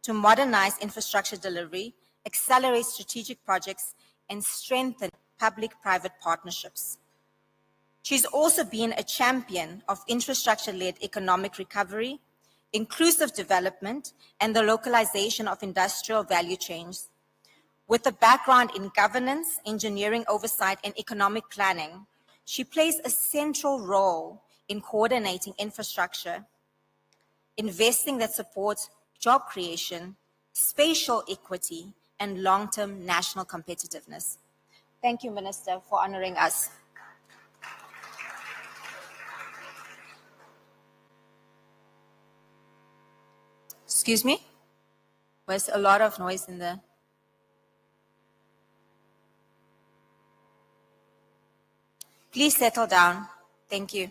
to modernize infrastructure delivery, accelerate strategic projects, and strengthen public-private partnerships. She's also been a champion of infrastructure-led economic recovery, inclusive development, and the localization of industrial value chains. With a background in governance, engineering oversight, and economic planning, she plays a central role in coordinating infrastructure, investing that supports job creation, spatial equity, and long-term national competitiveness. Thank you, Minister, for honoring us. Excuse me? There's a lot of noise in there. Please settle down. Thank you.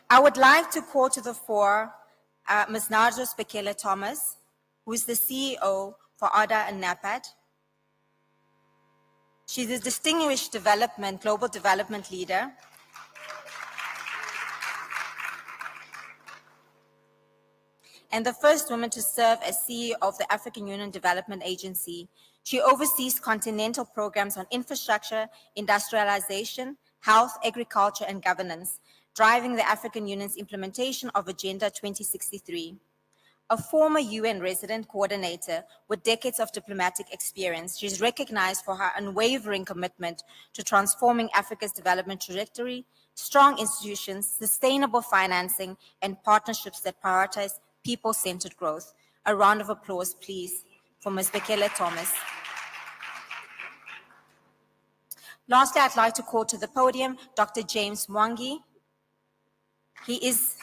I would like to call to the fore Ms. Nardos Bekele Thomas, who is the CEO for ADA and NAPAD. She's a distinguished global development leader. And the first woman to serve as CEO of the African Union Development Agency. She oversees continental programs on infrastructure, industrialization, health, agriculture, and governance, driving the African Union's implementation of Agenda 2063. A former UN resident coordinator with decades of diplomatic experience, she is recognized for her unwavering commitment to transforming Africa's development trajectory, strong institutions, sustainable financing, and partnerships that prioritize people-centered growth. A round of applause, please, for Ms. Bekele Thomas. Lastly, I'd like to call to the podium Dr. James Mwangi. He is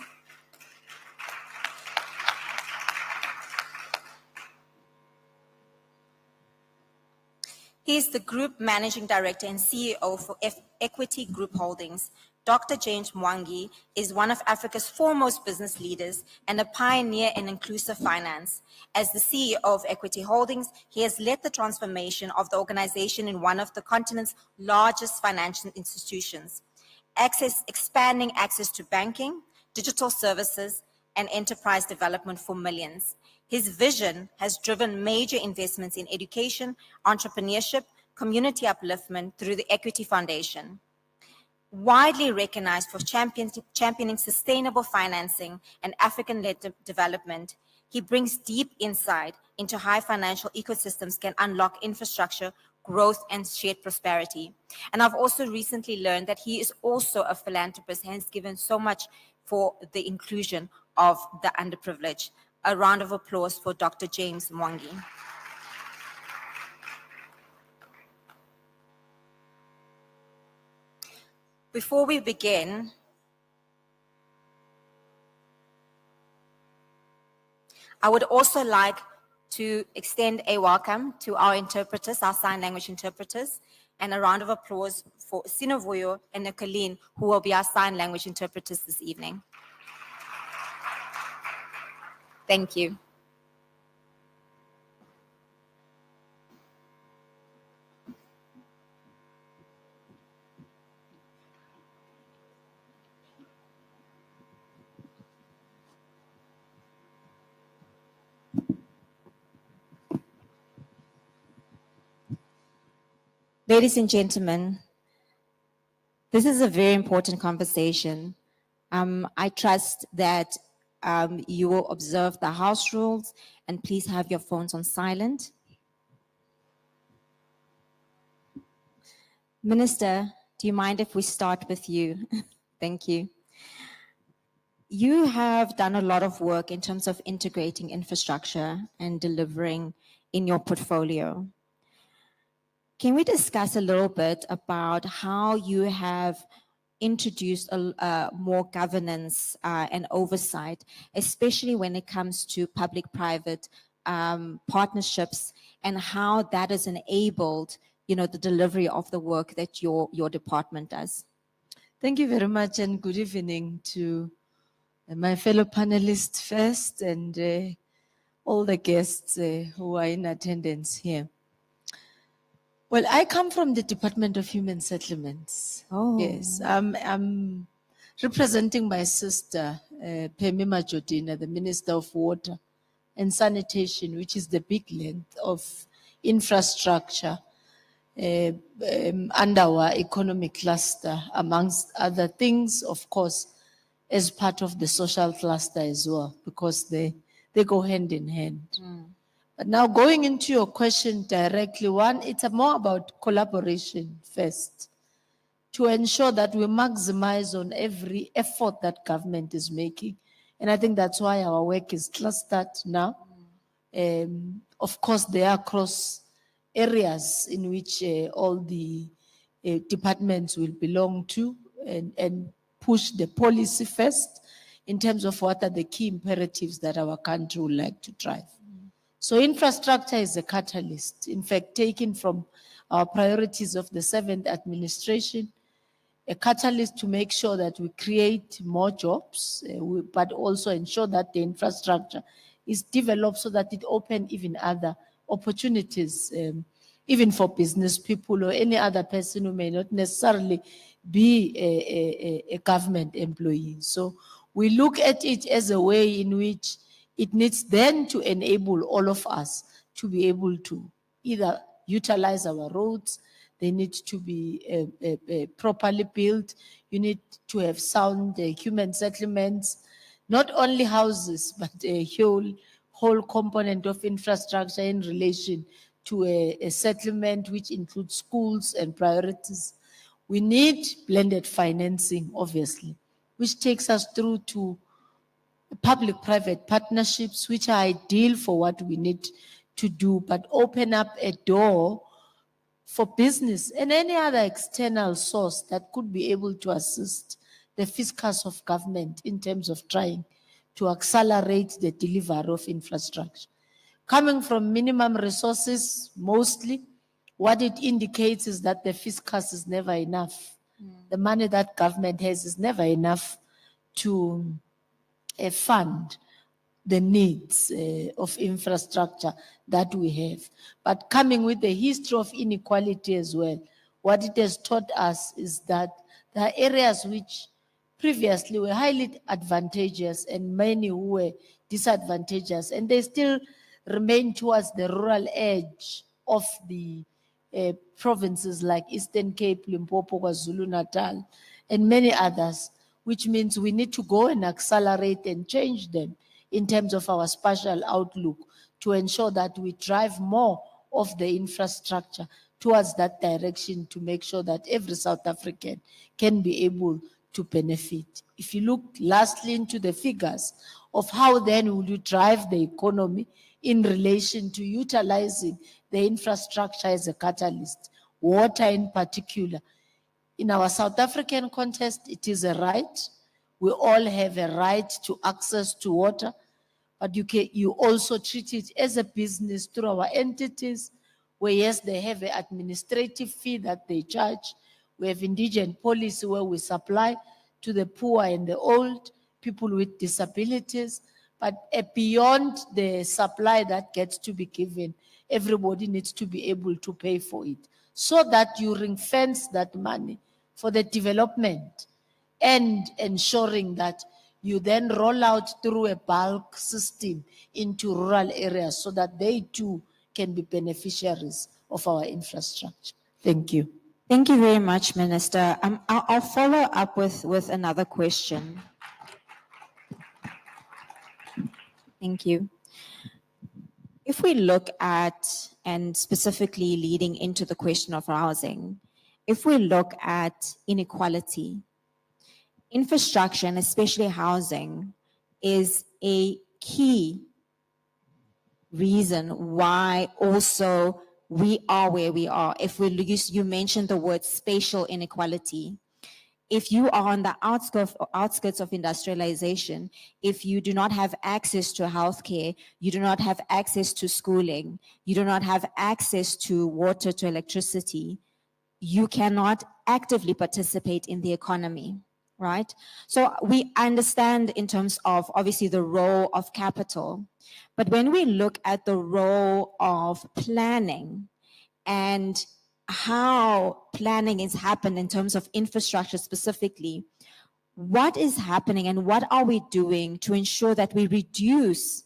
the Group Managing Director and CEO for Equity Group Holdings. Dr. James Mwangi is one of Africa's foremost business leaders and a pioneer in inclusive finance. As the CEO of Equity Holdings, he has led the transformation of the organization in one of the continent's largest financial institutions, expanding access to banking, digital services, and enterprise development for millions. His vision has driven major investments in education, entrepreneurship, community upliftment through the Equity Foundation. Widely recognized for championing sustainable financing and African-led development, he brings deep insight into how financial ecosystems can unlock infrastructure, growth, and shared prosperity. And I've also recently learned that he is also a philanthropist and has given so much for the inclusion of the underprivileged. A round of applause for Dr. James Mwangi. Before we begin, I would also like to extend a welcome to our interpreters, our sign language interpreters, and a round of applause for Sinovuyo and Nicolene, who will be our sign language interpreters this evening. Thank you. Ladies and gentlemen, this is a very important conversation. I trust that you will observe the house rules and please have your phones on silent. Minister, do you mind if we start with you? Thank you. You have done a lot of work in terms of integrating infrastructure and delivering in your portfolio. Can we discuss a little bit about how you have introduced more governance and oversight, especially when it comes to public-private partnerships, and how that has enabled, the delivery of the work that your department does? Thank you very much, and good evening to my fellow panelists first, and all the guests who are in attendance here. Well, I come from the Department of Human Settlements. Oh. Yes, I'm representing my sister, Pemi Majodina, the Minister of Water and Sanitation, which is the big length of infrastructure under our economic cluster, amongst other things, of course, as part of the social cluster as well, because they go hand in hand. But now going into your question directly, one, it's more about collaboration first, to ensure that we maximize on every effort that government is making. And I think that's why our work is clustered now. Of course, there are cross areas in which all the departments will belong to and push the policy first in terms of what are the key imperatives that our country would like to drive. So infrastructure is a catalyst, in fact, taken from our priorities of the 7th administration, a catalyst to make sure that we create more jobs, but also ensure that the infrastructure is developed so that it opens even other opportunities, even for business people or any other person who may not necessarily be a government employee. So we look at it as a way in which it needs then to enable all of us to be able to either utilize our roads, they need to be properly built, you need to have sound human settlements, not only houses, but a whole component of infrastructure in relation to a settlement which includes schools and priorities. We need blended financing, obviously, which takes us through to public-private partnerships, which are ideal for what we need to do, but open up a door for business and any other external source that could be able to assist the fiscus of government in terms of trying to accelerate the delivery of infrastructure. Coming from minimum resources, mostly, what it indicates is that the fiscus is never enough. The money that government has is never enough to fund the needs of infrastructure that we have. But coming with the history of inequality as well, what it has taught us is that there are areas which previously were highly advantageous and many who were disadvantageous, and they still remain towards the rural edge of the provinces like Eastern Cape, Limpopo, KwaZulu-Natal, and many others, which means we need to go and accelerate and change them in terms of our spatial outlook to ensure that we drive more of the infrastructure towards that direction to make sure that every South African can be able to benefit. If you look lastly into the figures of how then will you drive the economy in relation to utilizing the infrastructure as a catalyst, water in particular. In our South African context, it is a right. We all have a right to access to water, but you also treat it as a business through our entities, where yes, they have an administrative fee that they charge. We have indigent policy where we supply to the poor and the old, people with disabilities, but beyond the supply that gets to be given, everybody needs to be able to pay for it, so that you ring fence that money for the development and ensuring that you then roll out through a bulk system into rural areas so that they too can be beneficiaries of our infrastructure. Thank you. Thank you very much, Minister. I'll follow up with another question. Thank you. If we look at, and specifically leading into the question of housing, if we look at inequality, infrastructure, and especially housing, is a key reason why also we are where we are. If we use, you mentioned the word spatial inequality. If you are on the outskirts of industrialization, if you do not have access to healthcare, you do not have access to schooling, you do not have access to water, to electricity, you cannot actively participate in the economy, right? So we understand in terms of obviously the role of capital, but when we look at the role of planning and how planning is happened in terms of infrastructure specifically, what is happening and what are we doing to ensure that we reduce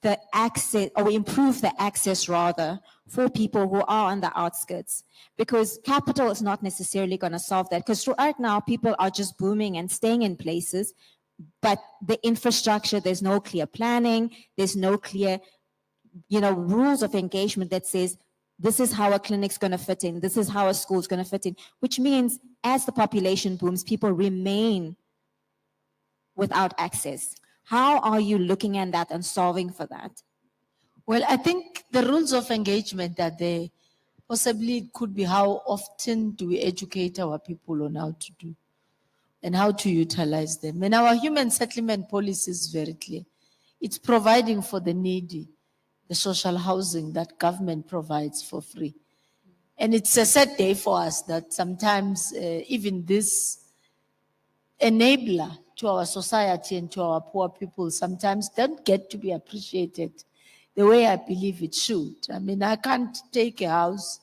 the access, or we improve the access rather, for people who are on the outskirts? Because capital is not necessarily going to solve that, because right now people are just booming and staying in places, but the infrastructure, there's no clear planning, there's no clear, rules of engagement that says this is how a clinic's going to fit in, this is how a school's going to fit in, which means as the population booms, people remain without access. How are you looking at that and solving for that? Well, I think the rules of engagement that there possibly could be how often do we educate our people on how to do and how to utilize them. And our human settlement policy is very clear. It's providing for the needy, the social housing that government provides for free. And it's a sad day for us that sometimes even this enabler to our society and to our poor people sometimes don't get to be appreciated the way I believe it should. I mean, I can't take a house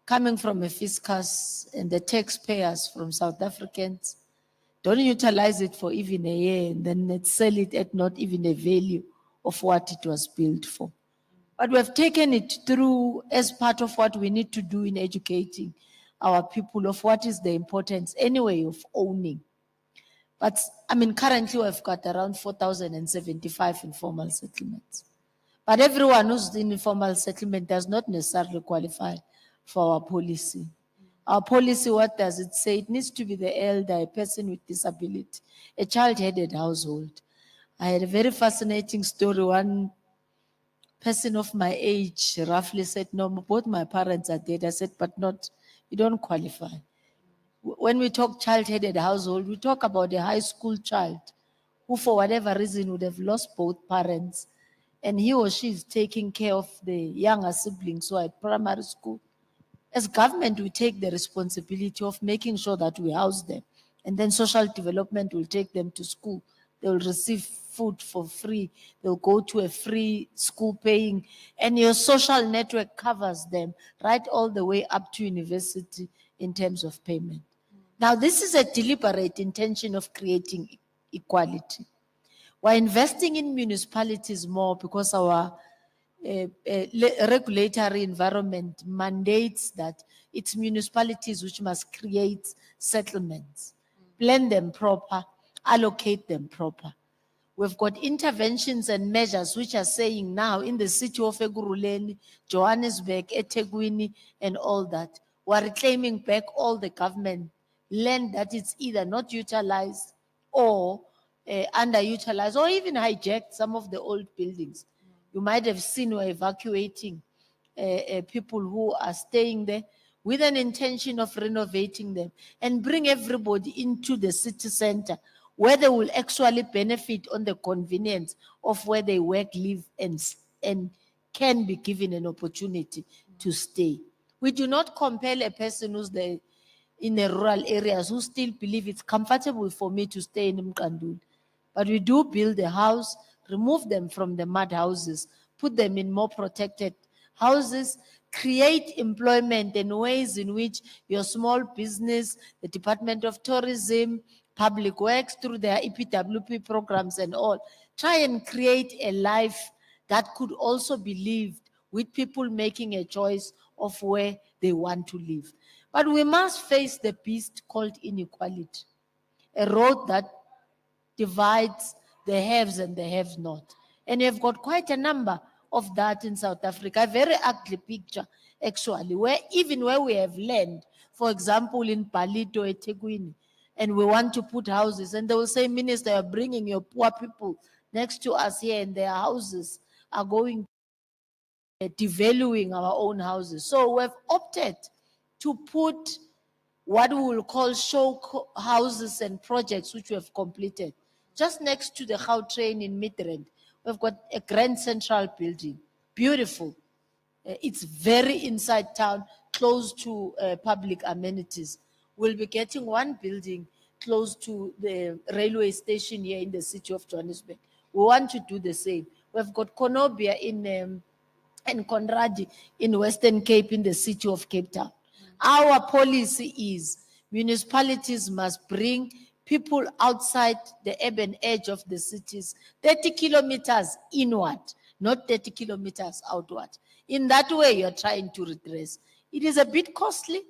coming from a fiscus and the taxpayers from South Africans, don't utilize it for even a year and then sell it at not even a value of what it was built for. But we have taken it through as part of what we need to do in educating our people of what is the importance anyway of owning. But I mean, currently we've got around 4,075 informal settlements. But everyone who's in informal settlement does not necessarily qualify for our policy. Our policy, what does it say? It needs to be the elder, a person with disability, a child-headed household. I had a very fascinating story. One person of my age roughly said, no, both my parents are dead. I said, but not, you don't qualify. When we talk child-headed household, we talk about a high school child who for whatever reason would have lost both parents, and he or she is taking care of the younger siblings who are at primary school. As government, we take the responsibility of making sure that we house them, and then social development will take them to school. They will receive food for free. They'll go to a free school paying, and your social network covers them right all the way up to university in terms of payment. Now, this is a deliberate intention of creating equality. We're investing in municipalities more because our regulatory environment mandates that it's municipalities which must create settlements, plan them proper, allocate them proper. We've got interventions and measures which are saying now in the city of Ekurhuleni, Johannesburg, eThekwini, and all that, we're reclaiming back all the government land that is either not utilized or underutilized or even hijacked some of the old buildings. You might have seen we're evacuating people who are staying there with an intention of renovating them and bring everybody into the city center where they will actually benefit on the convenience of where they work, live, and can be given an opportunity to stay. We do not compel a person who's there in the rural areas who still believe it's comfortable for me to stay in Mkandul. But we do build a house, remove them from the mud houses, put them in more protected houses, create employment in ways in which your small business, the Department of Tourism, Public Works through their EPWP programs and all, try and create a life that could also be lived with people making a choice of where they want to live. But we must face the beast called inequality, a road that divides the haves and the have not. And you've got quite a number of that in South Africa, a very ugly picture, actually, where even where we have land, for example, in Palito, eThekwini, and we want to put houses, and they will say, Minister, you're bringing your poor people next to us here, and their houses are going devaluing our own houses. So we've opted to put what we will call show houses and projects which we have completed. Just next to the Gautrain in Midrand, we've got a grand central building, beautiful. It's very inside town, close to public amenities. We'll be getting one building close to the railway station here in the city of Johannesburg. We want to do the same. We've got Konobia and Conradi in Western Cape in the city of Cape Town. Our policy is municipalities must bring people outside the urban edge of the cities, 30 kilometers inward, not 30 kilometers outward. In that way, you're trying to redress. It is a bit costly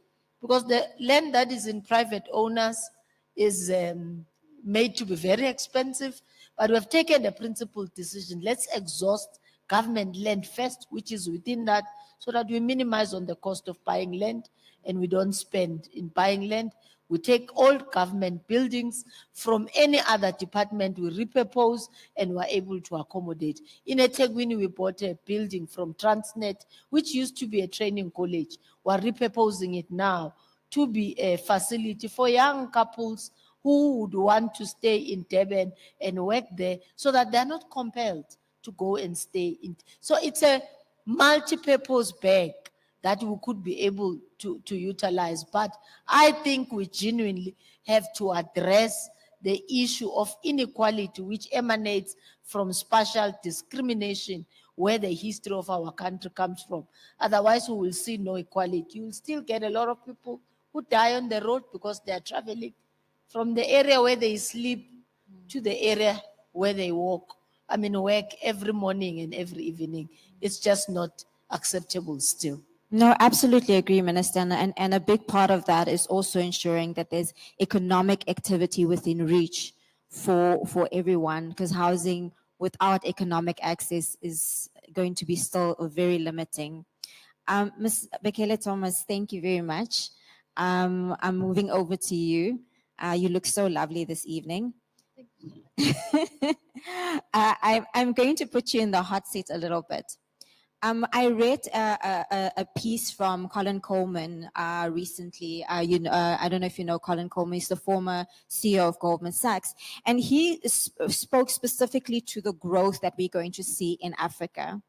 because the land that is in private owners is made to be very expensive, but we have taken a principled decision. Let's exhaust government land first, which is within that, so that we minimize on the cost of buying land and we don't spend in buying land. We take old government buildings from any other department, we repurpose, and we're able to accommodate. In eThekwini, we bought a building from Transnet, which used to be a training college. We're repurposing it now to be a facility for young couples who would want to stay in Durban and work there, so that they're not compelled to go and stay in. So it's a multi-purpose bag that we could be able to utilize. But I think we genuinely have to address the issue of inequality, which emanates from spatial discrimination, where the history of our country comes from. Otherwise, we will see no equality. You will still get a lot of people who die on the road because they are traveling from the area where they sleep to the area where they walk. I mean, work every morning and every evening. It's just not acceptable still. No, absolutely agree, Minister. And a big part of that is also ensuring that there's economic activity within reach for everyone, because housing without economic access is going to be still very limiting. Ms. Bekele Thomas, thank you very much. I'm moving over to you. You look so lovely this evening. I'm going to put you in the hot seat a little bit. I read a piece from Colin Coleman recently. I don't know if you know Colin Coleman. He's the former CEO of Goldman Sachs, and he spoke specifically to the growth that we're going to see in Africa.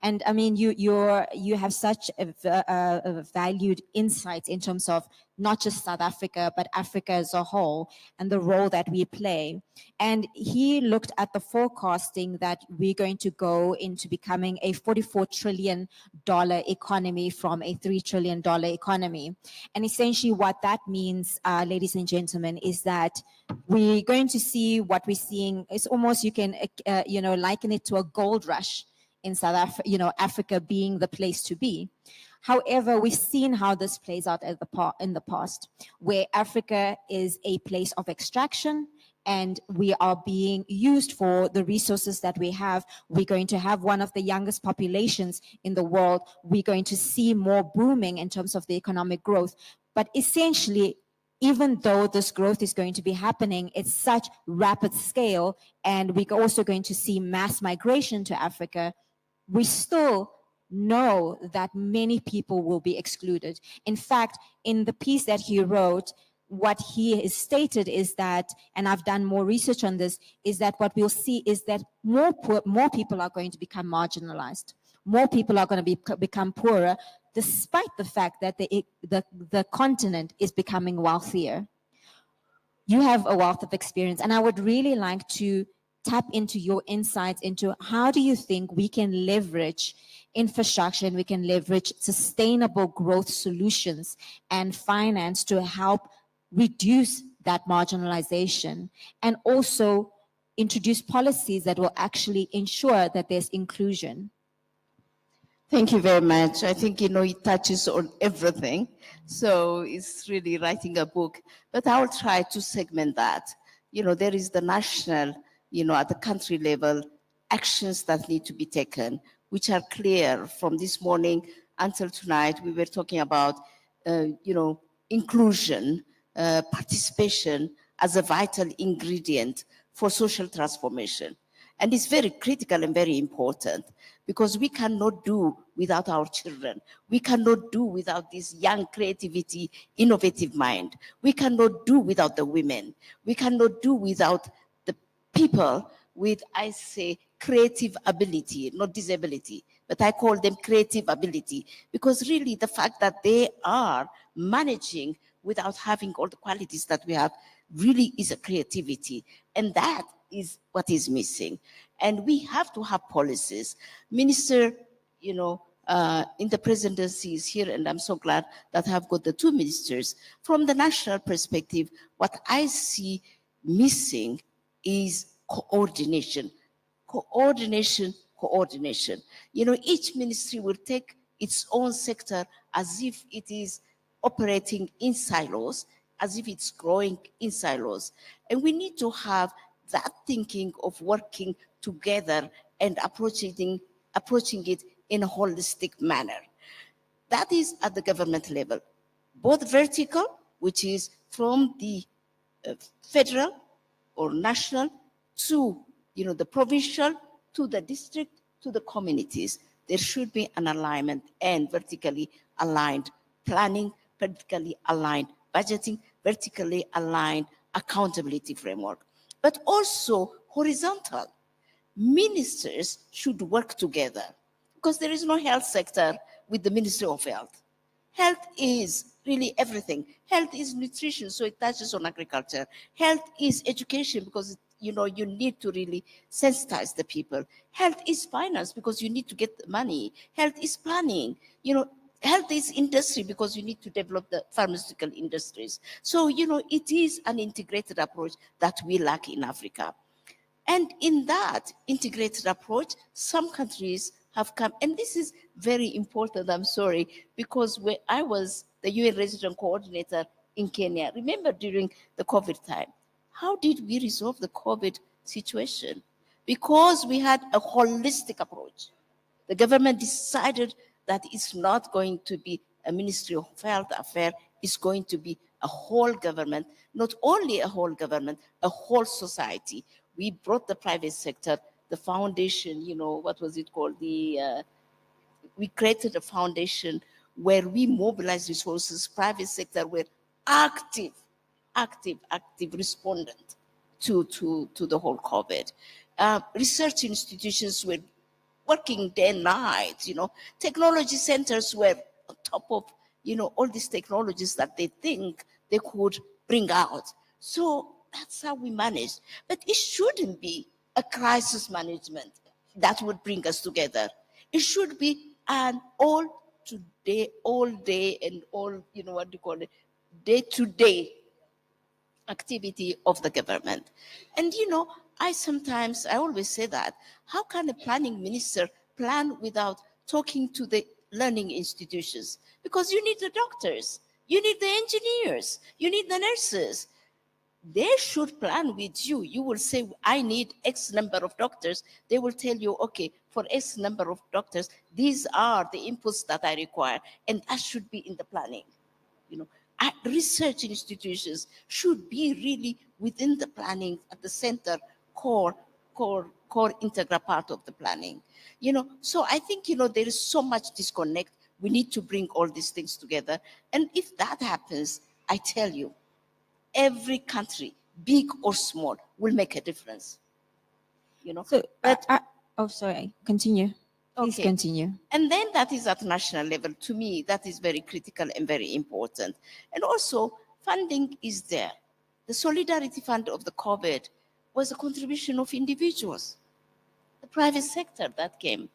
And I mean, you have such a valued insight in terms of not just South Africa, but Africa as a whole and the role that we play. And he looked at the forecasting that we're going to go into becoming a $44 trillion economy from a $3 trillion economy. And essentially what that means, ladies and gentlemen, is that we're going to see what we're seeing. It's almost, you can, liken it to a gold rush in South Africa, Africa being the place to be. However, we've seen how this plays out in the past, where Africa is a place of extraction and we are being used for the resources that we have. We're going to have one of the youngest populations in the world. We're going to see more booming in terms of the economic growth. But essentially, even though this growth is going to be happening, it's such rapid scale, and we're also going to see mass migration to Africa, we still know that many people will be excluded. In fact, in the piece that he wrote, what he has stated is that, and I've done more research on this, is that what we'll see is that more people are going to become marginalized. More people are going to become poorer, despite the fact that the continent is becoming wealthier. You have a wealth of experience, and I would really like to tap into your insights into how do you think we can leverage infrastructure and we can leverage sustainable growth solutions and finance to help reduce that marginalization, and also introduce policies that will actually ensure that there's inclusion. Thank you very much. I think, it touches on everything. So it's really writing a book, but I'll try to segment that. There is the national, at the country level, actions that need to be taken, which are clear from this morning until tonight. We were talking about, inclusion, participation as a vital ingredient for social transformation. And it's very critical and very important, because we cannot do without our children. We cannot do without this young creativity, innovative mind. We cannot do without the women. We cannot do without the people with, I say, creative ability, not disability, but I call them creative ability, because really the fact that they are managing without having all the qualities that we have really is a creativity. And that is what is missing. And we have to have policies. Minister, in the presidency is here, and I'm so glad that I have got the two ministers. From the national perspective, what I see missing is coordination. Coordination, coordination. You know, each ministry will take its own sector as if it is operating in silos, as if it's growing in silos. And we need to have that thinking of working together and approaching it in a holistic manner. That is at the government level, both vertical, which is from the federal or national to, you know, the provincial, to the district, to the communities. There should be an alignment and vertically aligned planning, vertically aligned budgeting, vertically aligned accountability framework, but also horizontal. Ministers should work together because there is no health sector with the Ministry of Health. Health is really everything. Health is nutrition, so it touches on agriculture. Health is education because, you know, you need to really sensitize the people. Health is finance because you need to get the money. Health is planning. You know, health is industry because you need to develop the pharmaceutical industries. So, you know, it is an integrated approach that we lack in Africa. And in that integrated approach, some countries have come, and this is very important, I'm sorry, because when I was the UN resident coordinator in Kenya, remember during the COVID time, how did we resolve the COVID situation? Because we had a holistic approach. The government decided that it's not going to be a Ministry of Health affair, it's going to be a whole government, not only a whole government, a whole society. We brought the private sector, the foundation, you know, what was it called? We created a foundation where we mobilized resources, private sector were active respondent to the whole COVID. Research institutions were working day and night, you know. Technology centers were on top of, you know, all these technologies that they think they could bring out. So that's how we managed. But it shouldn't be a crisis management that would bring us together. It should be an all day and all, you know, what do you call it, day-to-day activity of the government. And you know, I always say that, how can a planning minister plan without talking to the learning institutions? Because you need the doctors, you need the engineers, you need the nurses. They should plan with you. You will say, I need X number of doctors. They will tell you, okay, for X number of doctors, these are the inputs that I require. And that should be in the planning. You know, research institutions should be really within the planning at the center, core integral part of the planning. You know, so I think, you know, there is so much disconnect. We need to bring all these things together. And if that happens, I tell you, every country, big or small, will make a difference. You know, So, oh, sorry, continue. Please okay. continue. And then that is at national level. To me, that is very critical and very important. And also, funding is there. The Solidarity Fund of the COVID was a contribution of individuals, the private sector that came.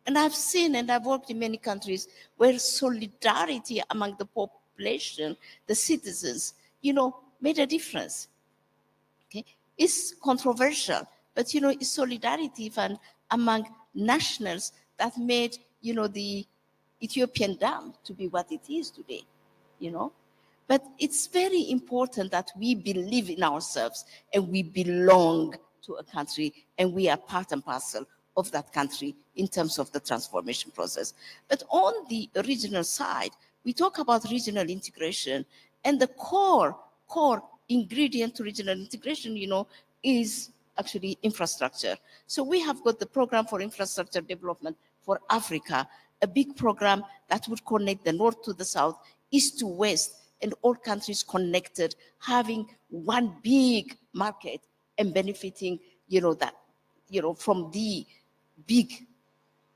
And I've seen and I've worked in many countries where solidarity among the population, the citizens, you know, made a difference. Okay, it's controversial, but you know, it's solidarity fund among nationals that made, you know, the Ethiopian dam to be what it is today, you know. But it's very important that we believe in ourselves and we belong to a country and we are part and parcel of that country in terms of the transformation process. But on the regional side, we talk about regional integration, and the core ingredient to regional integration, you know, is actually infrastructure. So we have got the program for infrastructure development for Africa, a big program that would connect the north to the south, east to west, and all countries connected, having one big market and benefiting, you know, that, you know, from the big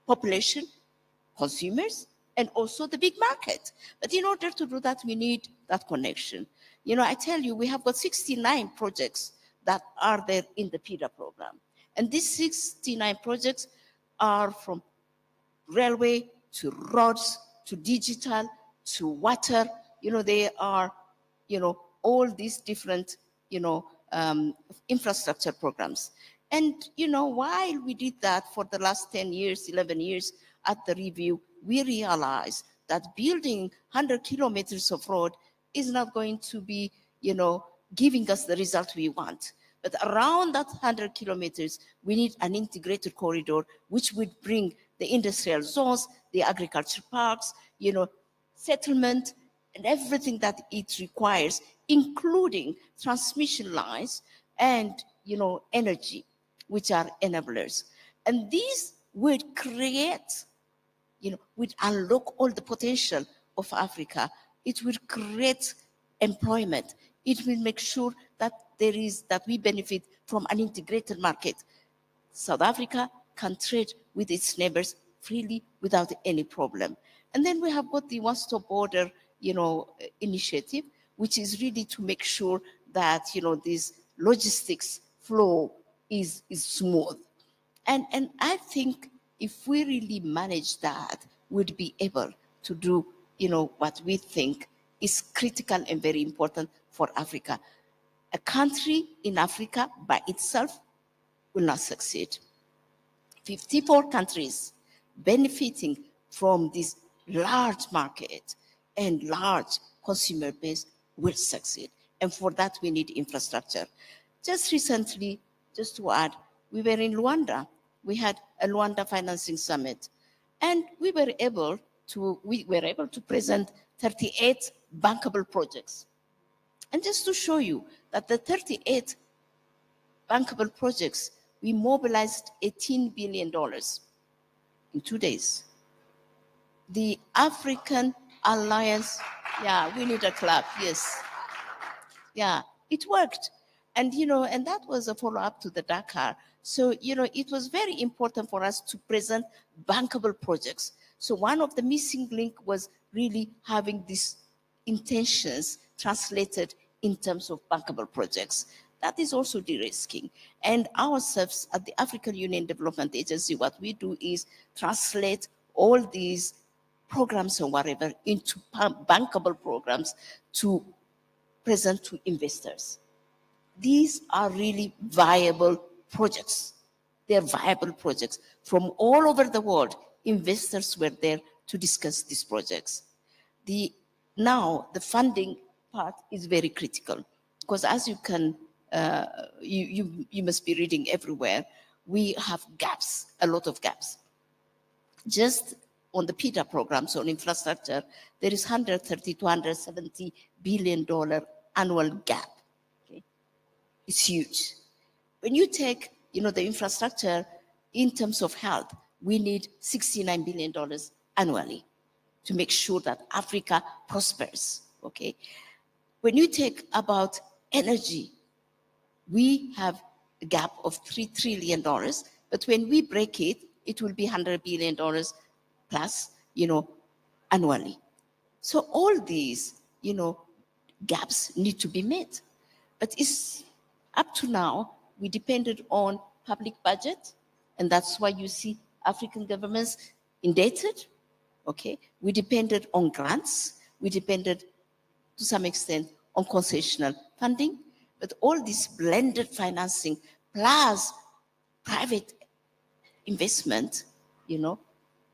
population, consumers, and also the big market. But in order to do that, we need that connection. You know, I tell you, we have got 69 projects that are there in the PIDA program. And these 69 projects are from railway to roads to digital to water. You know, they are, you know, all these different, you know, infrastructure programs. And, you know, while we did that for the last 10 years, 11 years at the review, we realized that building 100 kilometers of road is not going to be, you know, giving us the result we want. But around that 100 kilometers, we need an integrated corridor, which would bring the industrial zones, the agriculture parks, you know, settlement, and everything that it requires, including transmission lines and, you know, energy, which are enablers. And these would create, you know, would unlock all the potential of Africa. It will create employment. It will make sure that that we benefit from an integrated market. South Africa can trade with its neighbors freely without any problem. And then we have got the one-stop border, you know, initiative, which is really to make sure that, you know, this logistics flow is smooth. And I think if we really manage that, we'd be able to do, you know, what we think is critical and very important for Africa. A country in Africa by itself will not succeed. 54 countries benefiting from this large market and large consumer base will succeed. And for that, we need infrastructure. Just recently, just to add, we were in Luanda. We had a Luanda Financing Summit. And we were able to present 38 bankable projects. And just to show you that the 38 bankable projects, we mobilized $18 billion in 2 days. The African Alliance, yeah, we need a clap, yes. Yeah, it worked. And, you know, and that was a follow-up to the Dakar. So, you know, it was very important for us to present bankable projects. So one of the missing link was really having these intentions translated in terms of bankable projects. That is also de-risking. And ourselves at the African Union Development Agency, what we do is translate all these programs or whatever into bankable programs to present to investors. These are really viable projects. They're viable projects. From all over the world, investors were there to discuss these projects. Now, the funding part is very critical because as you can, you must be reading everywhere, we have gaps, a lot of gaps. Just on the PITA programs on infrastructure, there is $130 to $170 billion annual gap. Okay? It's huge. When you take, you know, the infrastructure in terms of health, we need $69 billion annually to make sure that Africa prospers. Okay. When you take about energy, we have a gap of $3 trillion, but when we break it, it will be $100 billion plus, you know, annually. So all these, you know, gaps need to be met. But it's up to now, we depended on public budget, and that's why you see African governments indebted, okay? We depended on grants, we depended to some extent on concessional funding, but all this blended financing plus private investment, you know,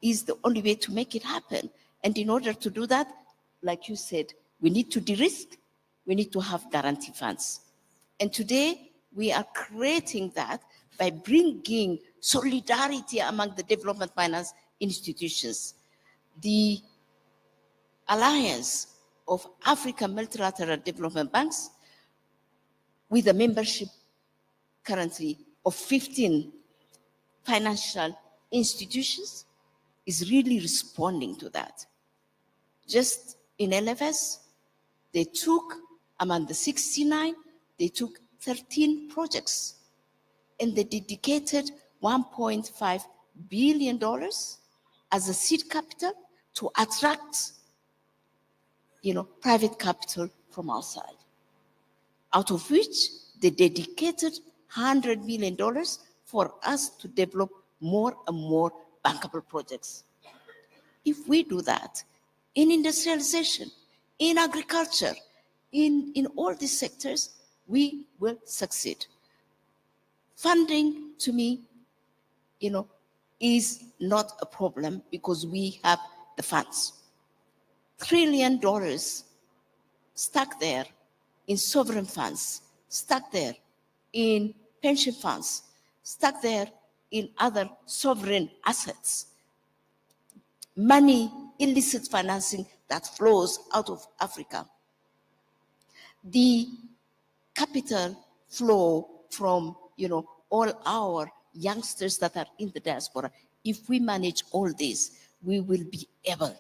is the only way to make it happen. And in order to do that, like you said, we need to de-risk, we need to have guarantee funds. And today, we are creating that by bringing solidarity among the development finance institutions. The Alliance of African Multilateral Development Banks, with a membership currently of 15 financial institutions, is really responding to that. Just in LFS, they took, among the 69, they took 13 projects and they dedicated $1.5 billion as a seed capital to attract, you know, private capital from outside. Out of which they dedicated $100 million for us to develop more and more bankable projects. If we do that in industrialization, in agriculture, in all these sectors, we will succeed. Funding, to me, is not a problem because we have the funds. $1 trillion stuck there in sovereign funds, stuck there in pension funds, stuck there in other sovereign assets. Money, illicit financing that flows out of Africa. The capital flow from, all our youngsters that are in the diaspora. If we manage all this, we will be able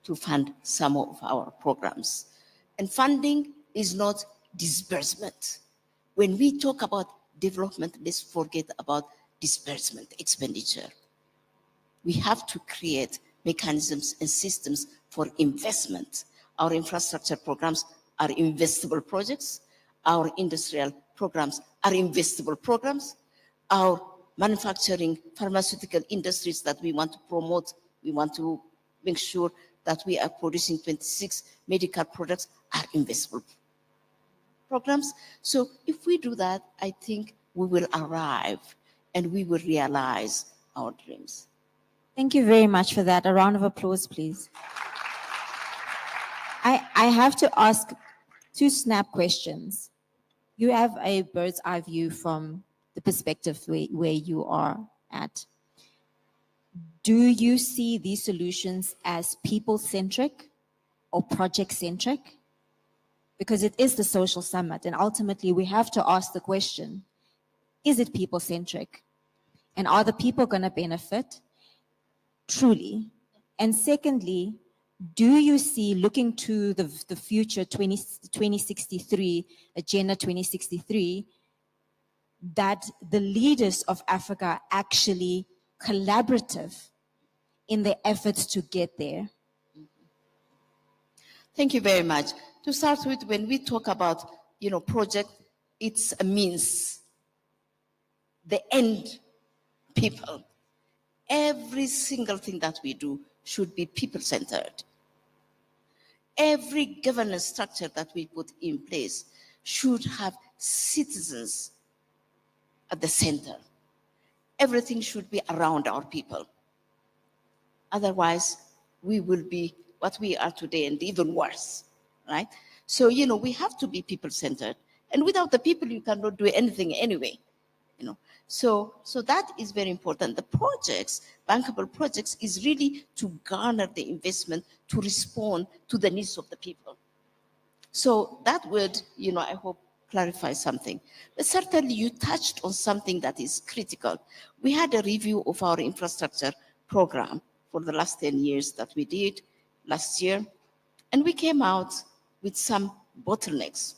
to fund some of our programs. And funding is not disbursement. When we talk about development, let's forget about disbursement, expenditure. We have to create mechanisms and systems for investment. Our infrastructure programs are investable projects. Our industrial programs are investable programs. Our manufacturing, pharmaceutical industries that we want to promote, we want to make sure that we are producing 26 medical products are investable programs. So if we do that, I think we will arrive and we will realize our dreams. Thank you very much for that. A round of applause, please. I have to ask two snap questions. You have a bird's eye view from the perspective where you are at. Do you see these solutions as people-centric or project-centric? Because it is the social summit, and ultimately we have to ask the question, is it people-centric? And are the people going to benefit? Truly. And secondly, do you see, looking to the future 2063, Agenda 2063, that the leaders of Africa are actually collaborative in their efforts to get there? Thank you very much. To start with, when we talk about, project, it's a means, the end people. Every single thing that we do should be people-centered. Every governance structure that we put in place should have citizens at the center. Everything should be around our people. Otherwise, we will be what we are today and even worse, right? So, we have to be people-centered. And without the people, you cannot do anything anyway, So that is very important. The projects, bankable projects, is really to garner the investment to respond to the needs of the people. So that would, I hope, clarify something. But certainly you touched on something that is critical. We had a review of our infrastructure program for the last 10 years that we did last year, and we came out with some bottlenecks.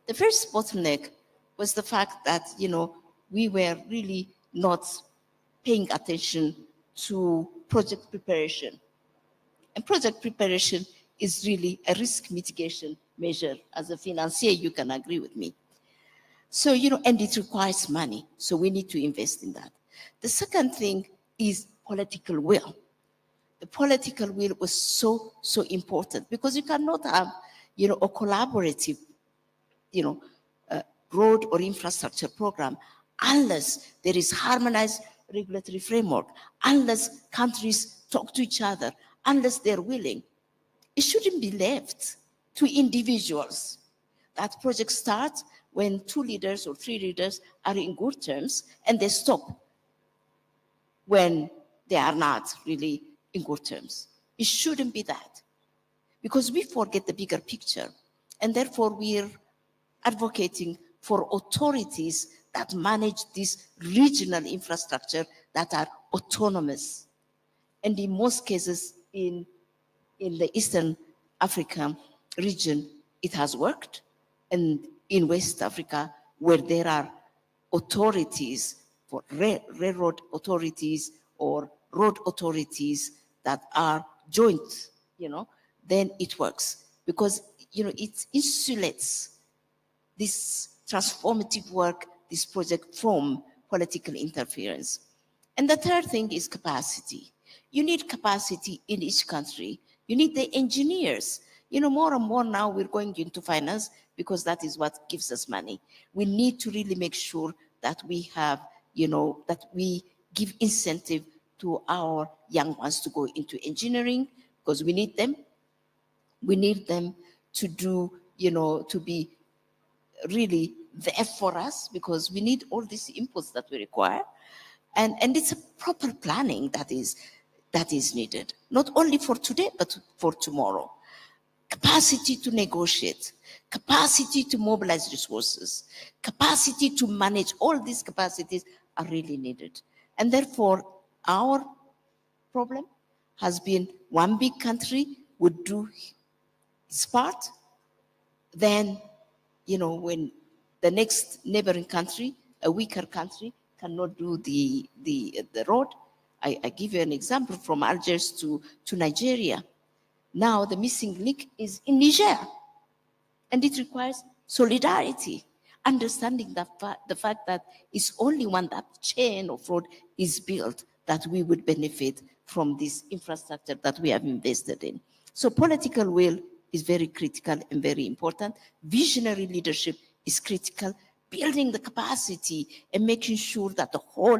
The first bottleneck was the fact that, we were really not paying attention to project preparation. And project preparation is really a risk mitigation measure. As a financier, you can agree with me. So, and it requires money. So we need to invest in that. The second thing is political will. The political will was so important because you cannot have, a collaborative, road or infrastructure program unless there is harmonized regulatory framework, unless countries talk to each other, unless they're willing. It shouldn't be left to individuals. That project starts when 2 leaders or 3 leaders are in good terms and they stop when they are not really in good terms. It shouldn't be that because we forget the bigger picture, and therefore we're advocating for authorities that manage this regional infrastructure that are autonomous. And in most cases in the Eastern Africa region, it has worked. And in West Africa, where there are authorities for railroad authorities or road authorities that are joint, then it works. Because, it insulates this transformative work, this project, from political interference. And the third thing is capacity. You need capacity in each country. You need the engineers. You know, more and more now we're going into finance because that is what gives us money. We need to really make sure that we have, you know, that we give incentive to our young ones to go into engineering because we need them. We need them to do, you know, to be really there for us because we need all these inputs that we require. And it's a proper planning that is needed, not only for today, but for tomorrow. Capacity to negotiate, capacity to mobilize resources, capacity to manage, all these capacities are really needed. And therefore, our problem has been one big country would do its part, then, you know, when the next neighboring country, a weaker country, cannot do the road. I give you an example from Algiers to Nigeria. Now the missing link is in Niger. And it requires solidarity, understanding the fact that it's only when that chain of road is built that we would benefit from this infrastructure that we have invested in. So political will is very critical and very important. Visionary leadership is critical. Building the capacity and making sure that the whole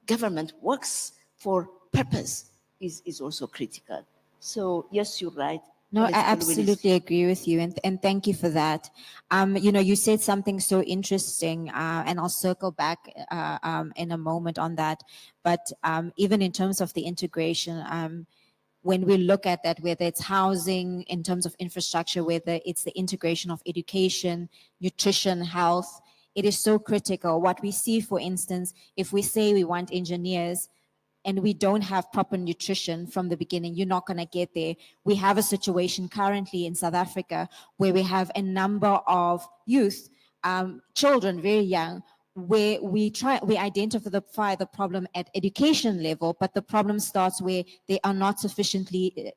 government works for purpose is also critical. So yes, you're right. No, I Political will is- absolutely agree with you, and thank you for that. You know, you said something so interesting, and I'll circle back in a moment on that. But even in terms of the integration, when we look at that, whether it's housing, in terms of infrastructure, whether it's the integration of education, nutrition, health, it is so critical. What we see, for instance, if we say we want engineers, and we don't have proper nutrition from the beginning, you're not going to get there. We have a situation currently in South Africa where we have a number of youth, children very young, where we identify the problem at education level, but the problem starts where they are not sufficiently,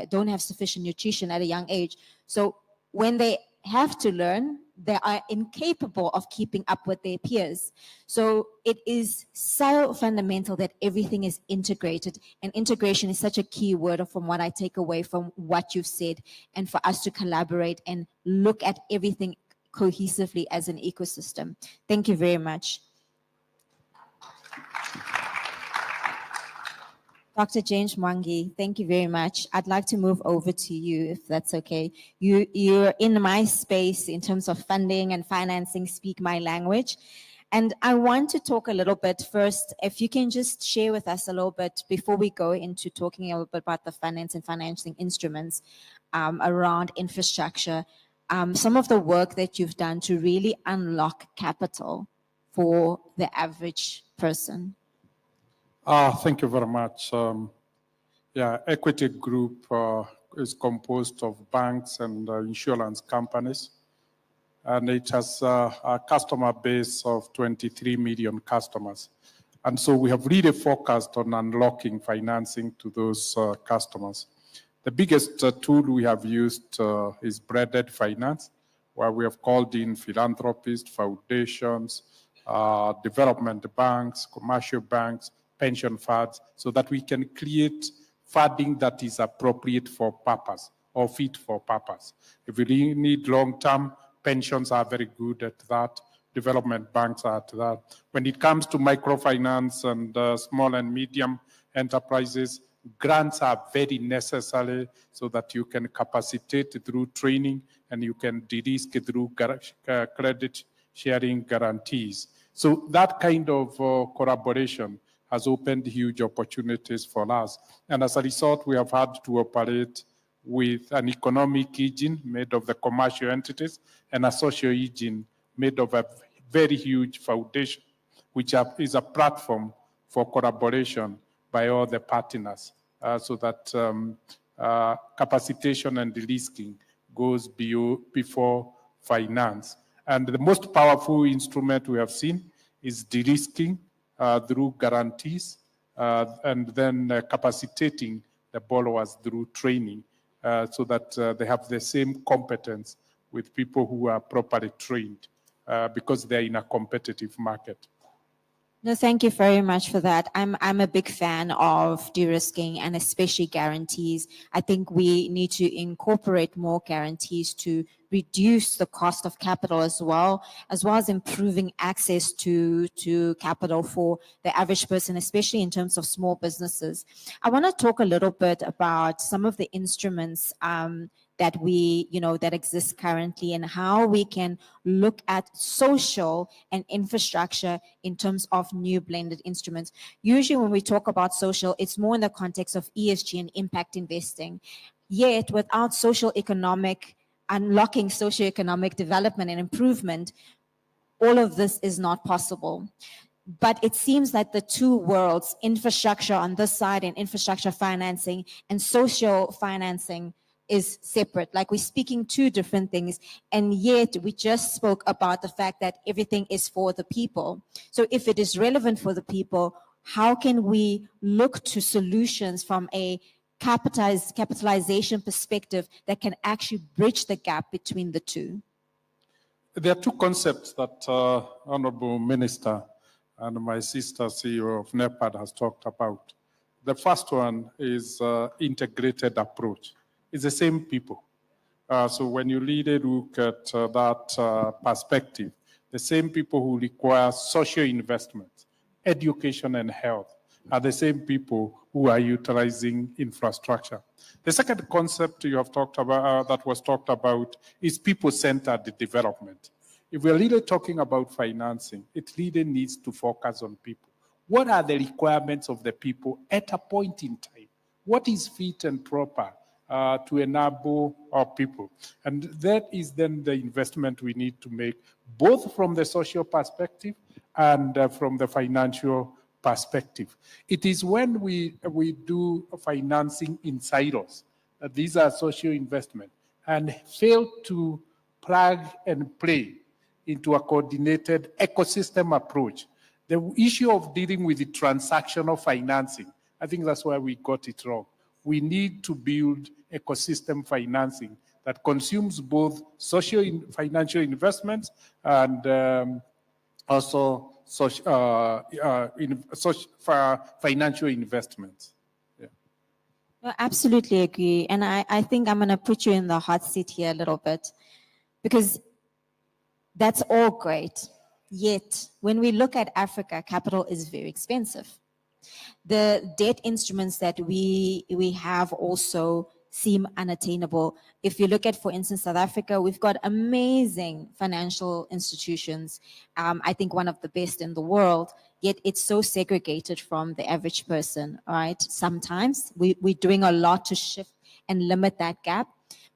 don't have sufficient nutrition at a young age. So when they have to learn, they are incapable of keeping up with their peers. So it is so fundamental that everything is integrated, and integration is such a key word from what I take away from what you've said, and for us to collaborate and look at everything cohesively as an ecosystem. Thank you very much. Dr. James Mwangi, thank you very much. I'd like to move over to you, if that's okay. You're in my space in terms of funding and financing, speak my language. And I want to talk a little bit first, if you can just share with us a little bit before we go into talking a little bit about the finance and financing instruments around infrastructure, some of the work that you've done to really unlock capital for the average person. Thank you very much. Equity Group is composed of banks and insurance companies, and it has a customer base of 23 million customers. And so we have really focused on unlocking financing to those customers. The biggest tool we have used is Breaded Finance, where we have called in philanthropists, foundations, development banks, commercial banks, pension funds, so that we can create funding that is appropriate for purpose or fit for purpose. If we really need long-term, pensions are very good at that. Development banks are at that. When it comes to microfinance and small and medium enterprises, grants are very necessary so that you can capacitate through training and you can de-risk through credit sharing guarantees. So that kind of collaboration has opened huge opportunities for us. And as a result, we have had to operate with an economic engine made of the commercial entities and a social engine made of a very huge foundation, which is a platform for collaboration by all the partners, so that capacitation and de-risking goes before finance. And the most powerful instrument we have seen is de-risking through guarantees, and then capacitating the borrowers through training, so that they have the same competence with people who are properly trained, because they're in a competitive market. No, thank you very much for that. I'm a big fan of de-risking and especially guarantees. I think we need to incorporate more guarantees to reduce the cost of capital as well as improving access to capital for the average person, especially in terms of small businesses. I want to talk a little bit about some of the instruments that that exist currently and how we can look at social and infrastructure in terms of new blended instruments. Usually when we talk about social, it's more in the context of ESG and impact investing. Yet without unlocking socioeconomic development and improvement, all of this is not possible. But it seems like the two worlds, infrastructure on this side and infrastructure financing and social financing, is separate. Like we're speaking two different things, and yet we just spoke about the fact that everything is for the people. So if it is relevant for the people, how can we look to solutions from a capitalization perspective that can actually bridge the gap between the two? There are two concepts that Honorable Minister and my sister CEO of NEPAD has talked about. The first one is integrated approach. It's the same people. So when you really look at that perspective, the same people who require social investment, education and health are the same people who are utilizing infrastructure. The second concept you have talked about, that was talked about, is people-centered development. If we're really talking about financing, it really needs to focus on people. What are the requirements of the people at a point in time? What is fit and proper to enable our people? And that is then the investment we need to make, both from the social perspective and from the financial perspective. It is when we do financing in silos, these are social investment, and fail to plug and play into a coordinated ecosystem approach. The issue of dealing with the transactional financing, I think that's where we got it wrong. We need to build ecosystem financing that consumes both social financial investments and also financial investments. Yeah. No, absolutely agree. And I think I'm going to put you in the hot seat here a little bit, because that's all great. Yet, when we look at Africa, capital is very expensive. The debt instruments that we have also seem unattainable. If you look at, for instance, South Africa, we've got amazing financial institutions. I think one of the best in the world, yet it's so segregated from the average person, right? Sometimes we're doing a lot to shift and limit that gap.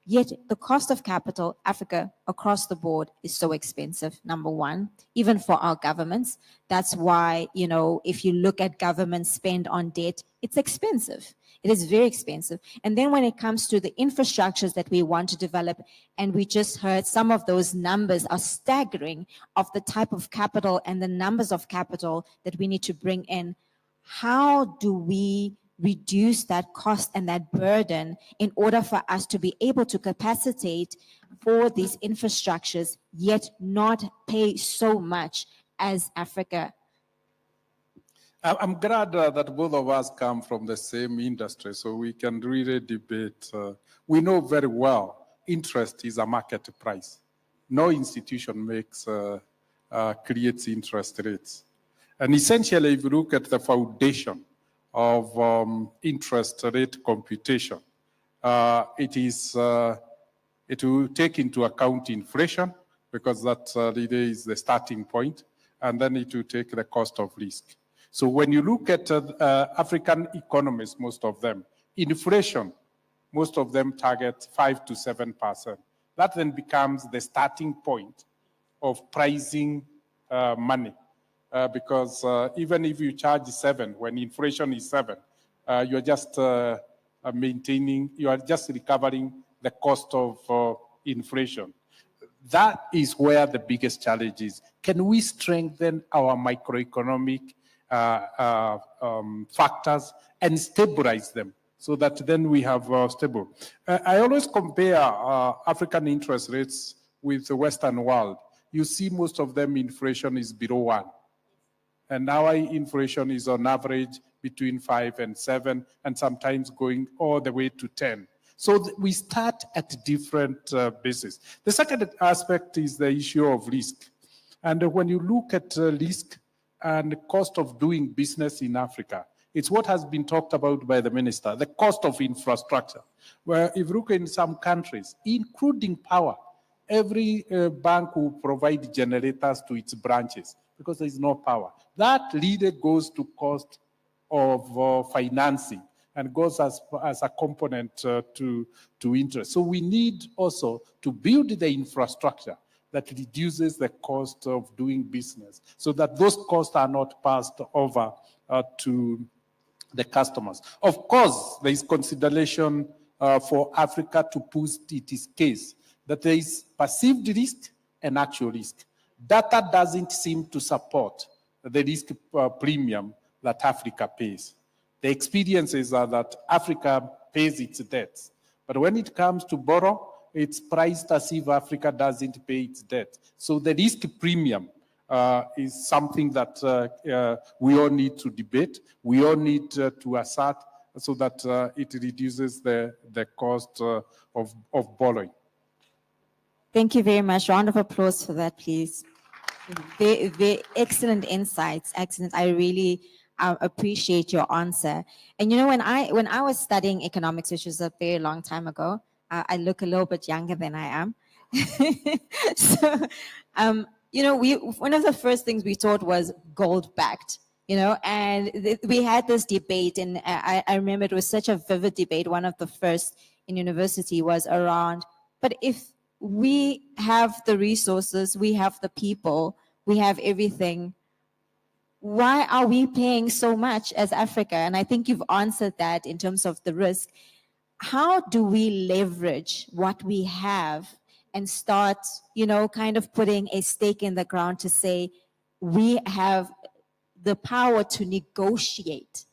Yet the cost of capital, Africa, across the board is so expensive, number one, even for our governments. That's why, if you look at government spend on debt, it's expensive. It is very expensive. And then when it comes to the infrastructures that we want to develop, and we just heard some of those numbers are staggering of the type of capital and the numbers of capital that we need to bring in. How do we reduce that cost and that burden in order for us to be able to capacitate for these infrastructures, yet not pay so much as Africa? I'm glad that both of us come from the same industry, so we can really debate. We know very well interest is a market price. No institution creates interest rates. And essentially, if you look at the foundation of interest rate computation, it will take into account inflation, because that really is the starting point, and then it will take the cost of risk. So when you look at African economies, most of them, inflation, most of them target 5 to 7%. That then becomes the starting point of pricing money. Because even if you charge 7, when inflation is 7, you're just you are just recovering the cost of inflation. That is where the biggest challenge is. Can we strengthen our microeconomic factors and stabilize them so that then we have stable? I always compare African interest rates with the Western world. You see most of them inflation is below 1. And our inflation is on average between 5 and 7, and sometimes going all the way to 10. So we start at different bases. The second aspect is the issue of risk. And when you look at risk and the cost of doing business in Africa, it's what has been talked about by the minister, the cost of infrastructure. Where if you look in some countries, including power, every bank will provide generators to its branches because there is no power. That really goes to cost of financing and goes as a component to interest. So we need also to build the infrastructure that reduces the cost of doing business so that those costs are not passed over to the customers. Of course, there is consideration for Africa to put its case that there is perceived risk and actual risk. Data doesn't seem to support the risk premium that Africa pays. The experiences are that Africa pays its debts, but when it comes to borrow, it's priced as if Africa doesn't pay its debt. So the risk premium is something that we all need to debate, we all need to assert so that it reduces the cost of borrowing. Thank you very much. Round of applause for that, please. Very excellent insights. Excellent. I really appreciate your answer. And you know, when I was studying economics, which was a very long time ago, I look a little bit younger than I am. So, you know, one of the first things we taught was gold backed. You know, and we had this debate, and I remember it was such a vivid debate. One of the first in university was around, but if we have the resources, we have the people, we have everything, why are we paying so much as Africa? And I think you've answered that in terms of the risk. How do we leverage what we have and start, you know, kind of putting a stake in the ground to say we have the power to negotiate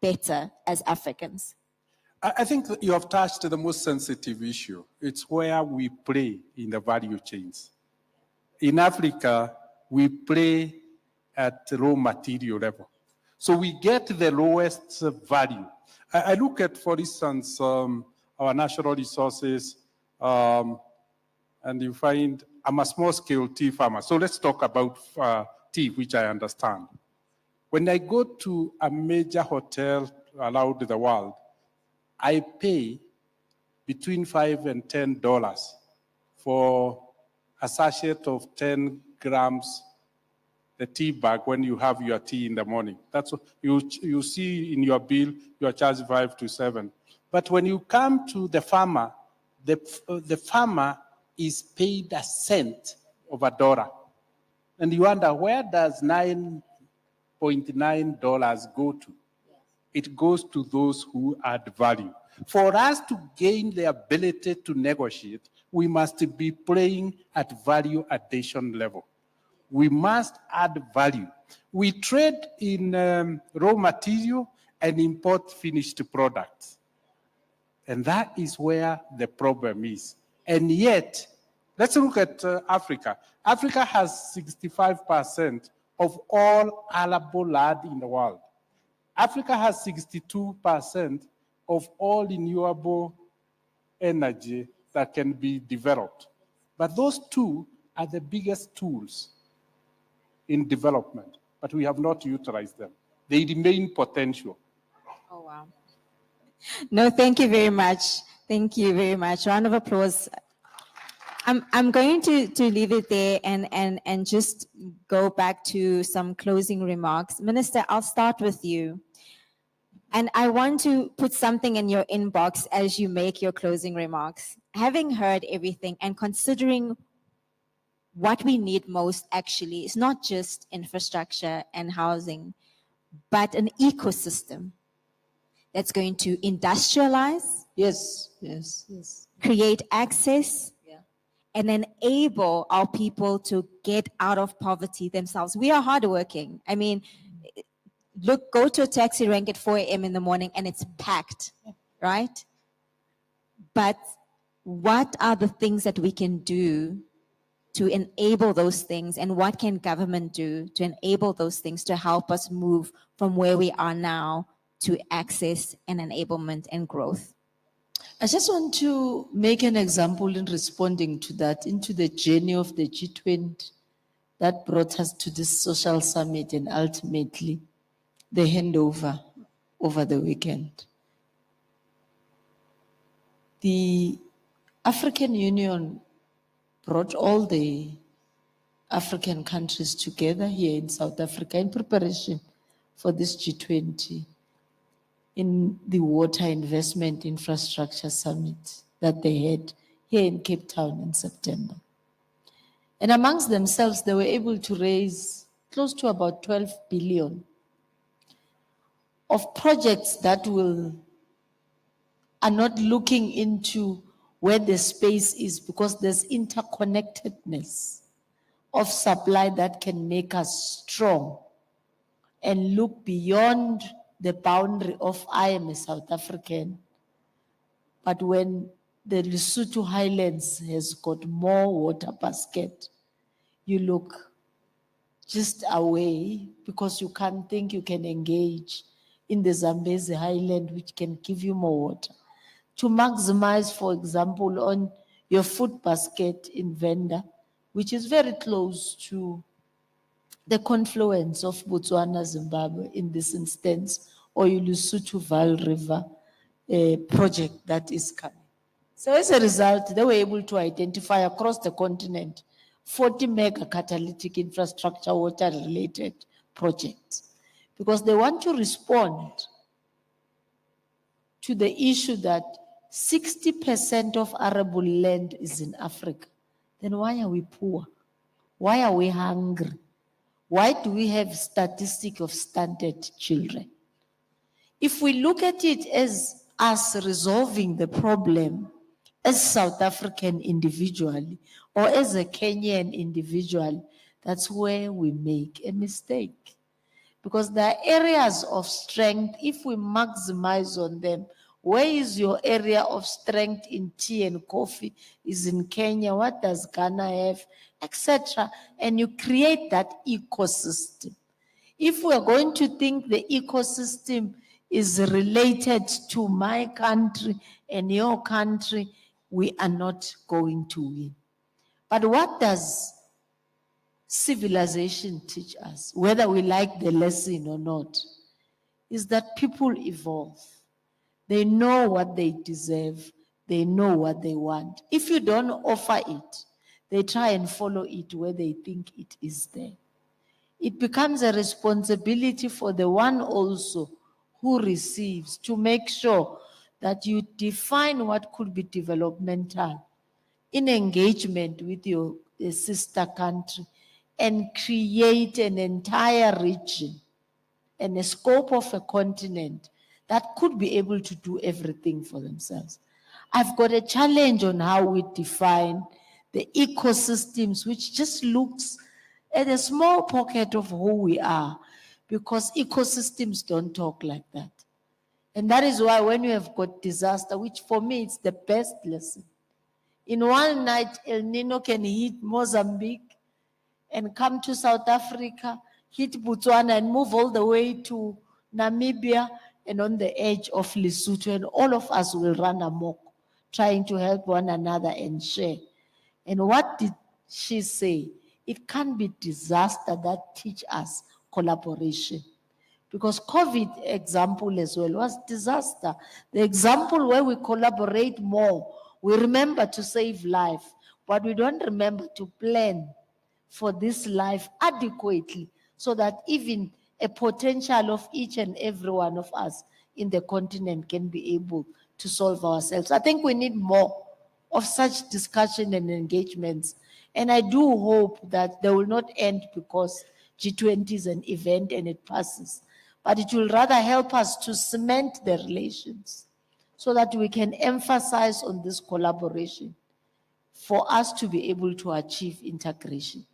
better as Africans? I think that you have touched the most sensitive issue. It's where we play in the value chains. In Africa, we play at raw material level. So we get the lowest value. I look at, for instance, our natural resources, and you find I'm a small-scale tea farmer. So let's talk about tea, which I understand. When I go to a major hotel around the world, I pay between $5 and $10 for a sachet of 10 grams, the tea bag, when you have your tea in the morning. That's what you see in your bill, you are charged 5 to 7. But when you come to the farmer, the farmer is paid a cent of a dollar. And you wonder, where does $9.9 go to? It goes to those who add value. For us to gain the ability to negotiate, we must be playing at value addition level. We must add value. We trade in raw material and import finished products. And that is where the problem is. And yet, let's look at Africa. Africa has 65% of all arable land in the world. Africa has 62% of all renewable energy that can be developed. But those two are the biggest tools in development, but we have not utilized them. They remain potential. Oh, wow. No, thank you very much. Thank you very much. Round of applause. I'm going to leave it there and just go back to some closing remarks. Minister, I'll start with you. And I want to put something in your inbox as you make your closing remarks. Having heard everything and considering what we need most actually is not just infrastructure and housing, but an ecosystem that's going to industrialize, Yes. create access, Yeah. and enable our people to get out of poverty themselves. We are hardworking. I mean, look, go to a taxi rank at 4 a.m. in the morning and it's packed, right? But what are the things that we can do to enable those things, and what can government do to enable those things to help us move from where we are now to access and enablement and growth? I just want to make an example in responding to that, into the journey of the G20 that brought us to this social summit and ultimately the handover over the weekend. The African Union brought all the African countries together here in South Africa in preparation for this G20 in the Water Investment Infrastructure Summit that they had here in Cape Town in September. And amongst themselves, they were able to raise close to about 12 billion of projects that are not looking into where the space is, because there's interconnectedness of supply that can make us strong and look beyond the boundary of I am a South African. But when the Lesotho Highlands has got more water basket, you look just away because you can't think you can engage in the Zambezi Highland, which can give you more water. To maximize, for example, on your food basket in Venda, which is very close to the confluence of Botswana, Zimbabwe in this instance, or your Lesotho Vaal River project that is coming. So as a result, they were able to identify across the continent 40 mega catalytic infrastructure water-related projects, because they want to respond to the issue that 60% of arable land is in Africa. Then why are we poor? Why are we hungry? Why do we have statistic of stunted children? If we look at it as us resolving the problem as South African individually or as a Kenyan individual, that's where we make a mistake. Because there are areas of strength, if we maximize on them. Where is your area of strength in tea and coffee? Is in Kenya? What does Ghana have? Etc. And you create that ecosystem. If we're going to think the ecosystem is related to my country and your country, we are not going to win. But what does civilization teach us, whether we like the lesson or not, is that people evolve. They know what they deserve. They know what they want. If you don't offer it, they try and follow it where they think it is there. It becomes a responsibility for the one also who receives to make sure that you define what could be developmental in engagement with your sister country and create an entire region and a scope of a continent that could be able to do everything for themselves. I've got a challenge on how we define the ecosystems, which just looks at a small pocket of who we are, because ecosystems don't talk like that. And that is why when you have got disaster, which for me it's the best lesson. In one night, El Nino can hit Mozambique and come to South Africa, hit Botswana and move all the way to Namibia and on the edge of Lesotho, and all of us will run amok, trying to help one another and share. And what did she say? It can't be disaster that teach us collaboration. Because COVID example as well was disaster. The example where we collaborate more, we remember to save life, but we don't remember to plan for this life adequately so that even a potential of each and every one of us in the continent can be able to solve ourselves. I think we need more of such discussion and engagements. And I do hope that they will not end because G20 is an event and it passes, but it will rather help us to cement the relations so that we can emphasize on this collaboration for us to be able to achieve integration.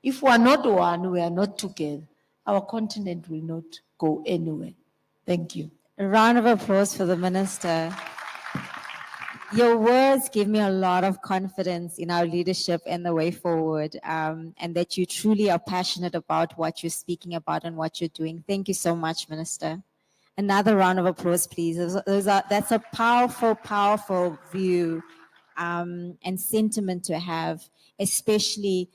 If we are not one, we are not together, our continent will not go anywhere. Thank you. A round of applause for the Minister. Your words give me a lot of confidence in our leadership and the way forward, and that you truly are passionate about what you're speaking about and what you're doing. Thank you so much, Minister. Another round of applause, please. That's a powerful, powerful view and sentiment to have, especially,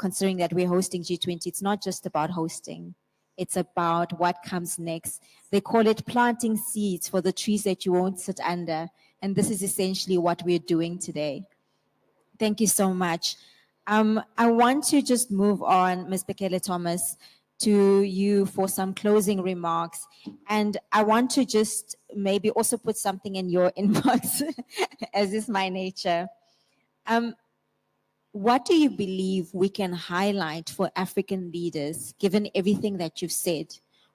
considering that we're hosting G20. It's not just about hosting. It's about what comes next. They call it planting seeds for the trees that you won't sit under. And this is essentially what we're doing today. Thank you so much. I want to just move on, Ms. Bekele Thomas, to you for some closing remarks. And I want to just maybe also put something in your inbox, as is my nature. What do you believe we can highlight for African leaders, given everything that you've said,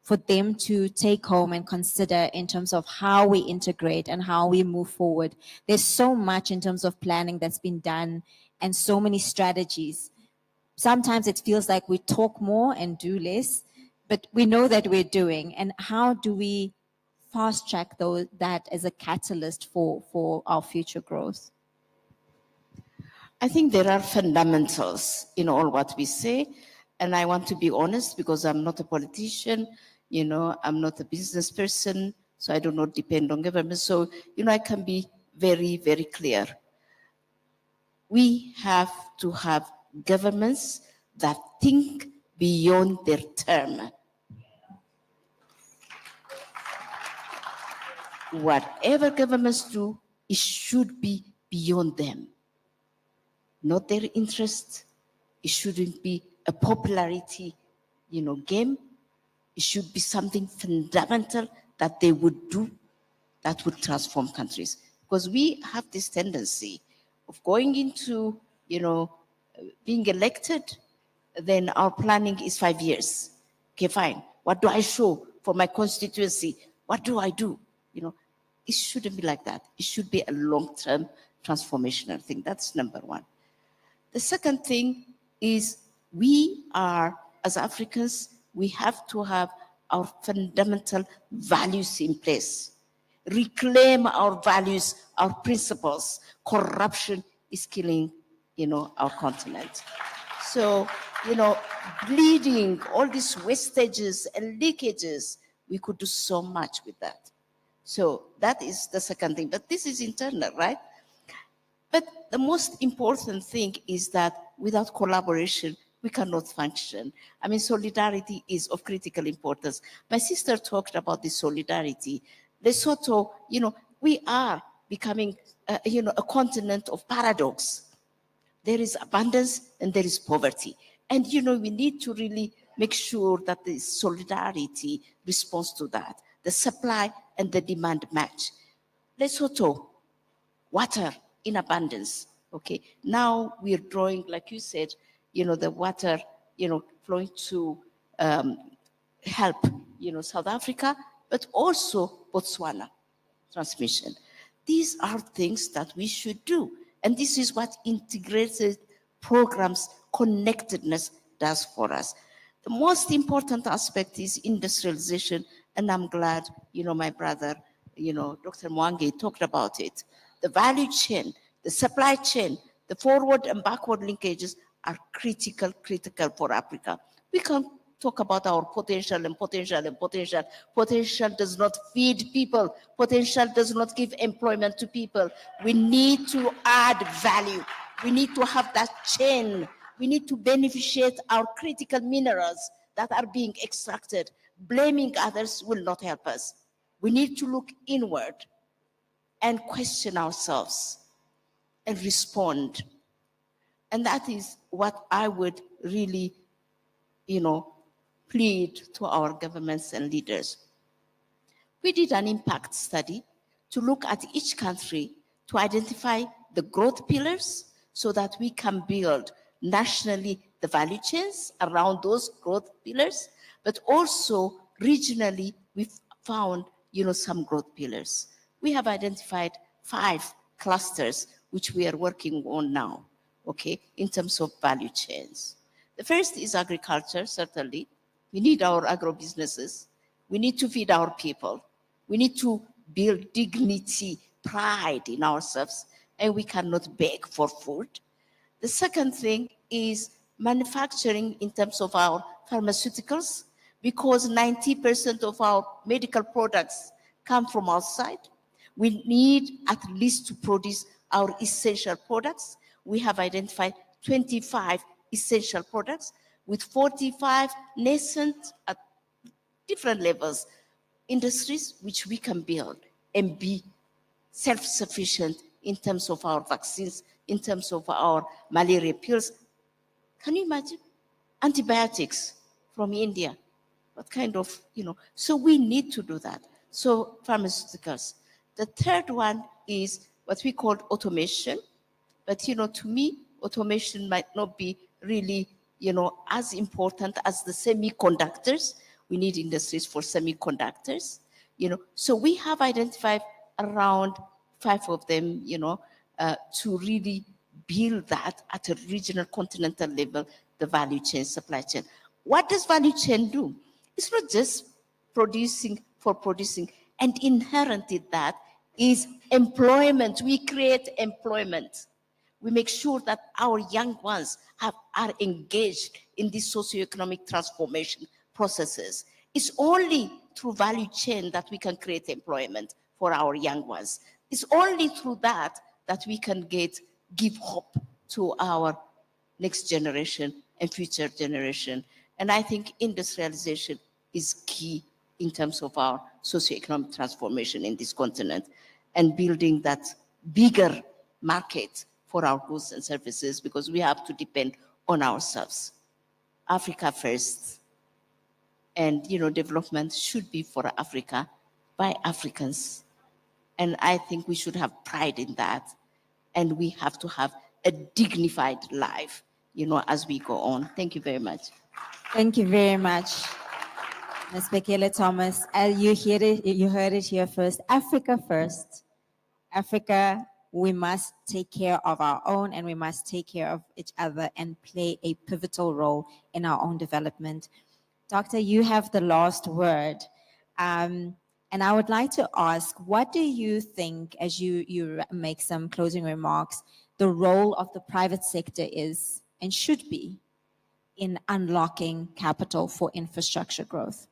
for them to take home and consider in terms of how we integrate and how we move forward? There's so much in terms of planning that's been done and so many strategies. Sometimes it feels like we talk more and do less, but we know that we're doing. And how do we fast track that as a catalyst for our future growth? I think there are fundamentals in all what we say, and I want to be honest because I'm not a politician, I'm not a business person, so I do not depend on government. So, I can be very, very clear. We have to have governments that think beyond their term. Whatever governments do, it should be beyond them. Not their interest. It shouldn't be a popularity, game. It should be something fundamental that they would do that would transform countries. Because we have this tendency of going into, being elected, then our planning is 5 years. Okay, fine. What do I show for my constituency? What do I do? It shouldn't be like that. It should be a long-term transformational thing. That's number one. The second thing is we are, as Africans, we have to have our fundamental values in place. Reclaim our values, our principles. Corruption is killing, our continent. So, bleeding, all these wastages and leakages, we could do so much with that. So that is the second thing. But this is internal, right? But the most important thing is that without collaboration, we cannot function. I mean, solidarity is of critical importance. My sister talked about this solidarity. Lesotho, we are becoming, a continent of paradox. There is abundance and there is poverty. And, we need to really make sure that the solidarity responds to that. The supply and the demand match. Lesotho, water in abundance, okay? Now we're drawing, like you said, the water, flowing to help, South Africa, but also Botswana transmission. These are things that we should do. And this is what integrated programs, connectedness does for us. The most important aspect is industrialization, and I'm glad, my brother, Dr. Mwangi talked about it. The value chain, the supply chain, the forward and backward linkages are critical for Africa. We can talk about our potential and potential and potential. Potential does not feed people. Potential does not give employment to people. We need to add value. We need to have that chain. We need to beneficiate our critical minerals that are being extracted. Blaming others will not help us. We need to look inward and question ourselves and respond. And that is what I would really, plead to our governments and leaders. We did an impact study to look at each country to identify the growth pillars so that we can build nationally the value chains around those growth pillars, but also regionally we've found, some growth pillars. We have identified 5 clusters which we are working on now, okay, in terms of value chains. The first is agriculture, certainly. We need our agro-businesses. We need to feed our people. We need to build dignity pride in ourselves, and we cannot beg for food. The second thing is manufacturing in terms of our pharmaceuticals, because 90% of our medical products come from outside. We need at least to produce our essential products. We have identified 25 essential products with 45 nascent at different levels industries which we can build and be self-sufficient in terms of our vaccines, in terms of our malaria pills. Can you imagine? Antibiotics from India. What kind of, so we need to do that. So pharmaceuticals. The third one is what we call automation. But, to me, automation might not be really, as important as the semiconductors. We need industries for semiconductors, So we have identified around 5 of them, to really build that at a regional, continental level, the value chain, supply chain. What does value chain do? It's not just producing for producing, and inherent in that is employment. We create employment. We make sure that our young ones are engaged in these socioeconomic transformation processes. It's only through value chain that we can create employment for our young ones. It's only through that we can give hope to our next generation and future generation. And I think industrialization is key in terms of our socioeconomic transformation in this continent and building that bigger market for our goods and services, because we have to depend on ourselves. Africa first. And, development should be for Africa by Africans. And I think we should have pride in that. And we have to have a dignified life, as we go on. Thank you very much. Thank you very much, Ms. Bekele Thomas. As you heard it here first. Africa first. Africa, we must take care of our own, and we must take care of each other and play a pivotal role in our own development. Doctor, you have the last word. And I would like to ask, what do you think, as you make some closing remarks, the role of the private sector is and should be in unlocking capital for infrastructure growth?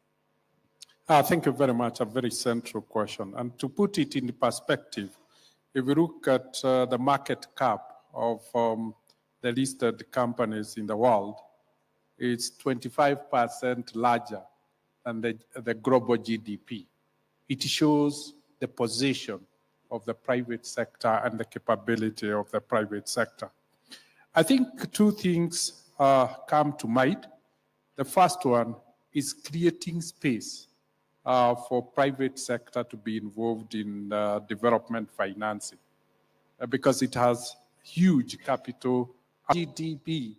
Thank you very much. A very central question. And to put it in perspective, if we look at the market cap of the listed companies in the world, it's 25% larger than the global GDP. It shows the position of the private sector and the capability of the private sector. I think 2 things come to mind. The first one is creating space for private sector to be involved in development financing because it has huge capital. GDP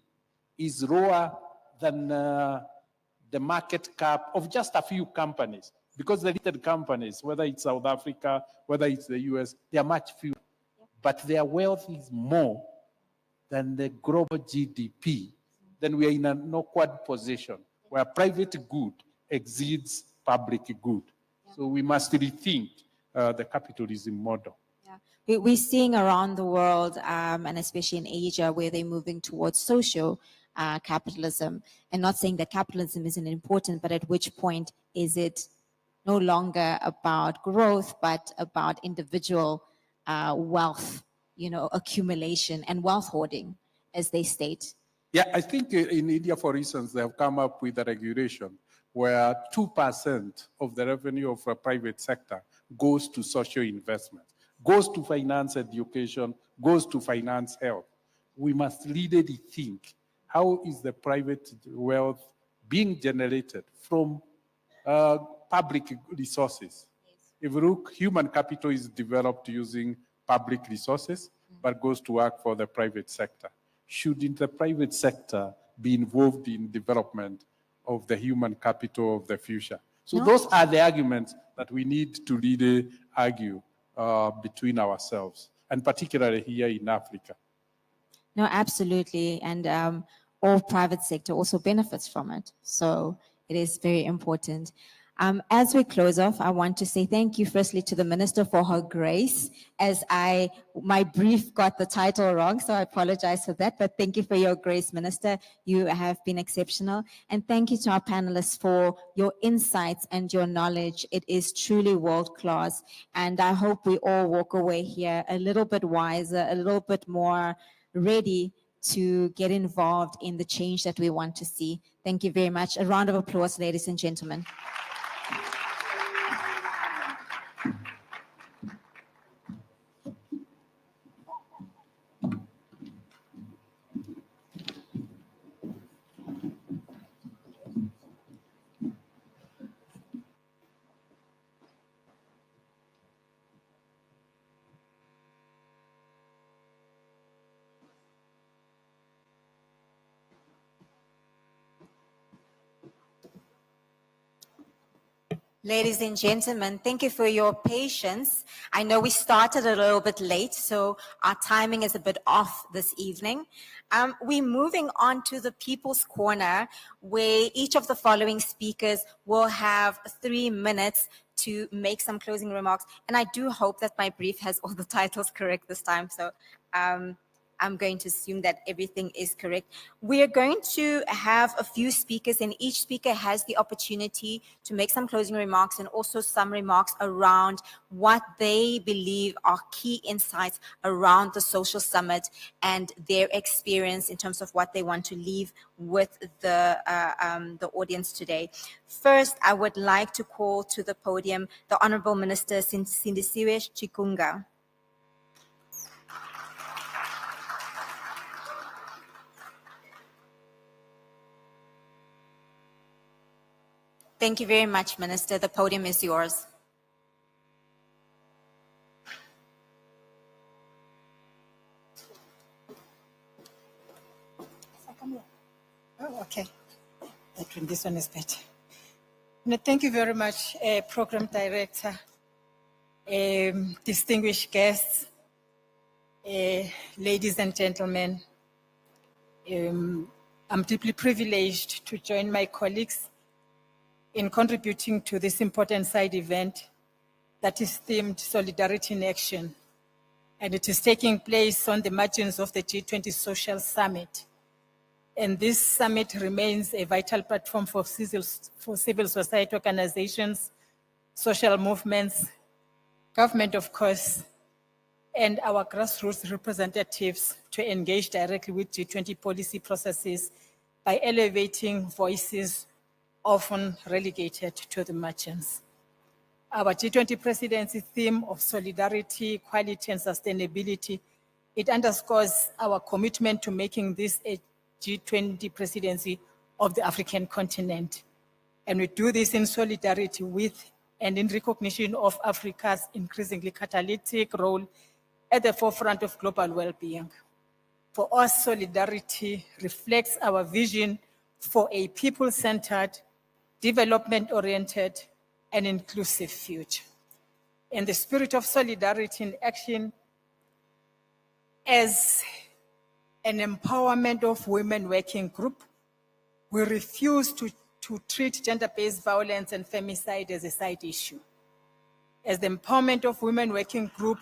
is lower than the market cap of just a few companies, because the listed companies, whether it's South Africa, whether it's the US, they are much fewer, but their wealth is more than the global GDP. Then we are in an awkward position where private good exceeds public good. So we must rethink the capitalism model. Yeah. We're seeing around the world, and especially in Asia, where they're moving towards social capitalism. And not saying that capitalism isn't important, but at which point is it no longer about growth, but about individual wealth, accumulation and wealth hoarding, as they state? Yeah, I think in India, for instance, they have come up with a regulation where 2% of the revenue of a private sector goes to social investment, goes to finance education, goes to finance health. We must really think, how is the private wealth being generated from public resources? If you look, human capital is developed using public resources, but goes to work for the private sector. Shouldn't the private sector be involved in development of the human capital of the future? So those are the arguments that we need to really argue between ourselves, and particularly here in Africa. No, absolutely. And all private sector also benefits from it. So it is very important. As we close off, I want to say thank you firstly to the Minister for her grace, as my brief got the title wrong, so I apologize for that, but thank you for your grace, Minister. You have been exceptional. And thank you to our panelists for your insights and your knowledge. It is truly world-class, and I hope we all walk away here a little bit wiser, a little bit more ready to get involved in the change that we want to see. Thank you very much. A round of applause, ladies and gentlemen. Ladies and gentlemen, thank you for your patience. I know we started a little bit late, so our timing is a bit off this evening. We're moving on to the People's Corner, where each of the following speakers will have 3 minutes to make some closing remarks. And I do hope that my brief has all the titles correct this time, so I'm going to assume that everything is correct. We are going to have a few speakers, and each speaker has the opportunity to make some closing remarks and also some remarks around what they believe are key insights around the social summit and their experience in terms of what they want to leave with the audience today. First, I would like to call to the podium the Honorable Minister Sindisiwe Chikunga. Thank you very much, Minister. The podium is yours. Oh, okay. This one is better. No, thank you very much, Program Director, distinguished guests, ladies and gentlemen. I'm deeply privileged to join my colleagues in contributing to this important side event that is themed Solidarity in Action. And it is taking place on the margins of the G20 Social Summit. And this summit remains a vital platform for civil society organizations, social movements, government, of course, and our grassroots representatives to engage directly with G20 policy processes by elevating voices often relegated to the margins. Our G20 presidency theme of solidarity, equality, and sustainability, it underscores our commitment to making this a G20 presidency of the African continent. And we do this in solidarity with and in recognition of Africa's increasingly catalytic role at the forefront of global well-being. For us, solidarity reflects our vision for a people-centered, development-oriented, and inclusive future. In the spirit of solidarity in action, as an empowerment of women working group, we refuse to treat gender-based violence and femicide as a side issue. As the empowerment of women working group,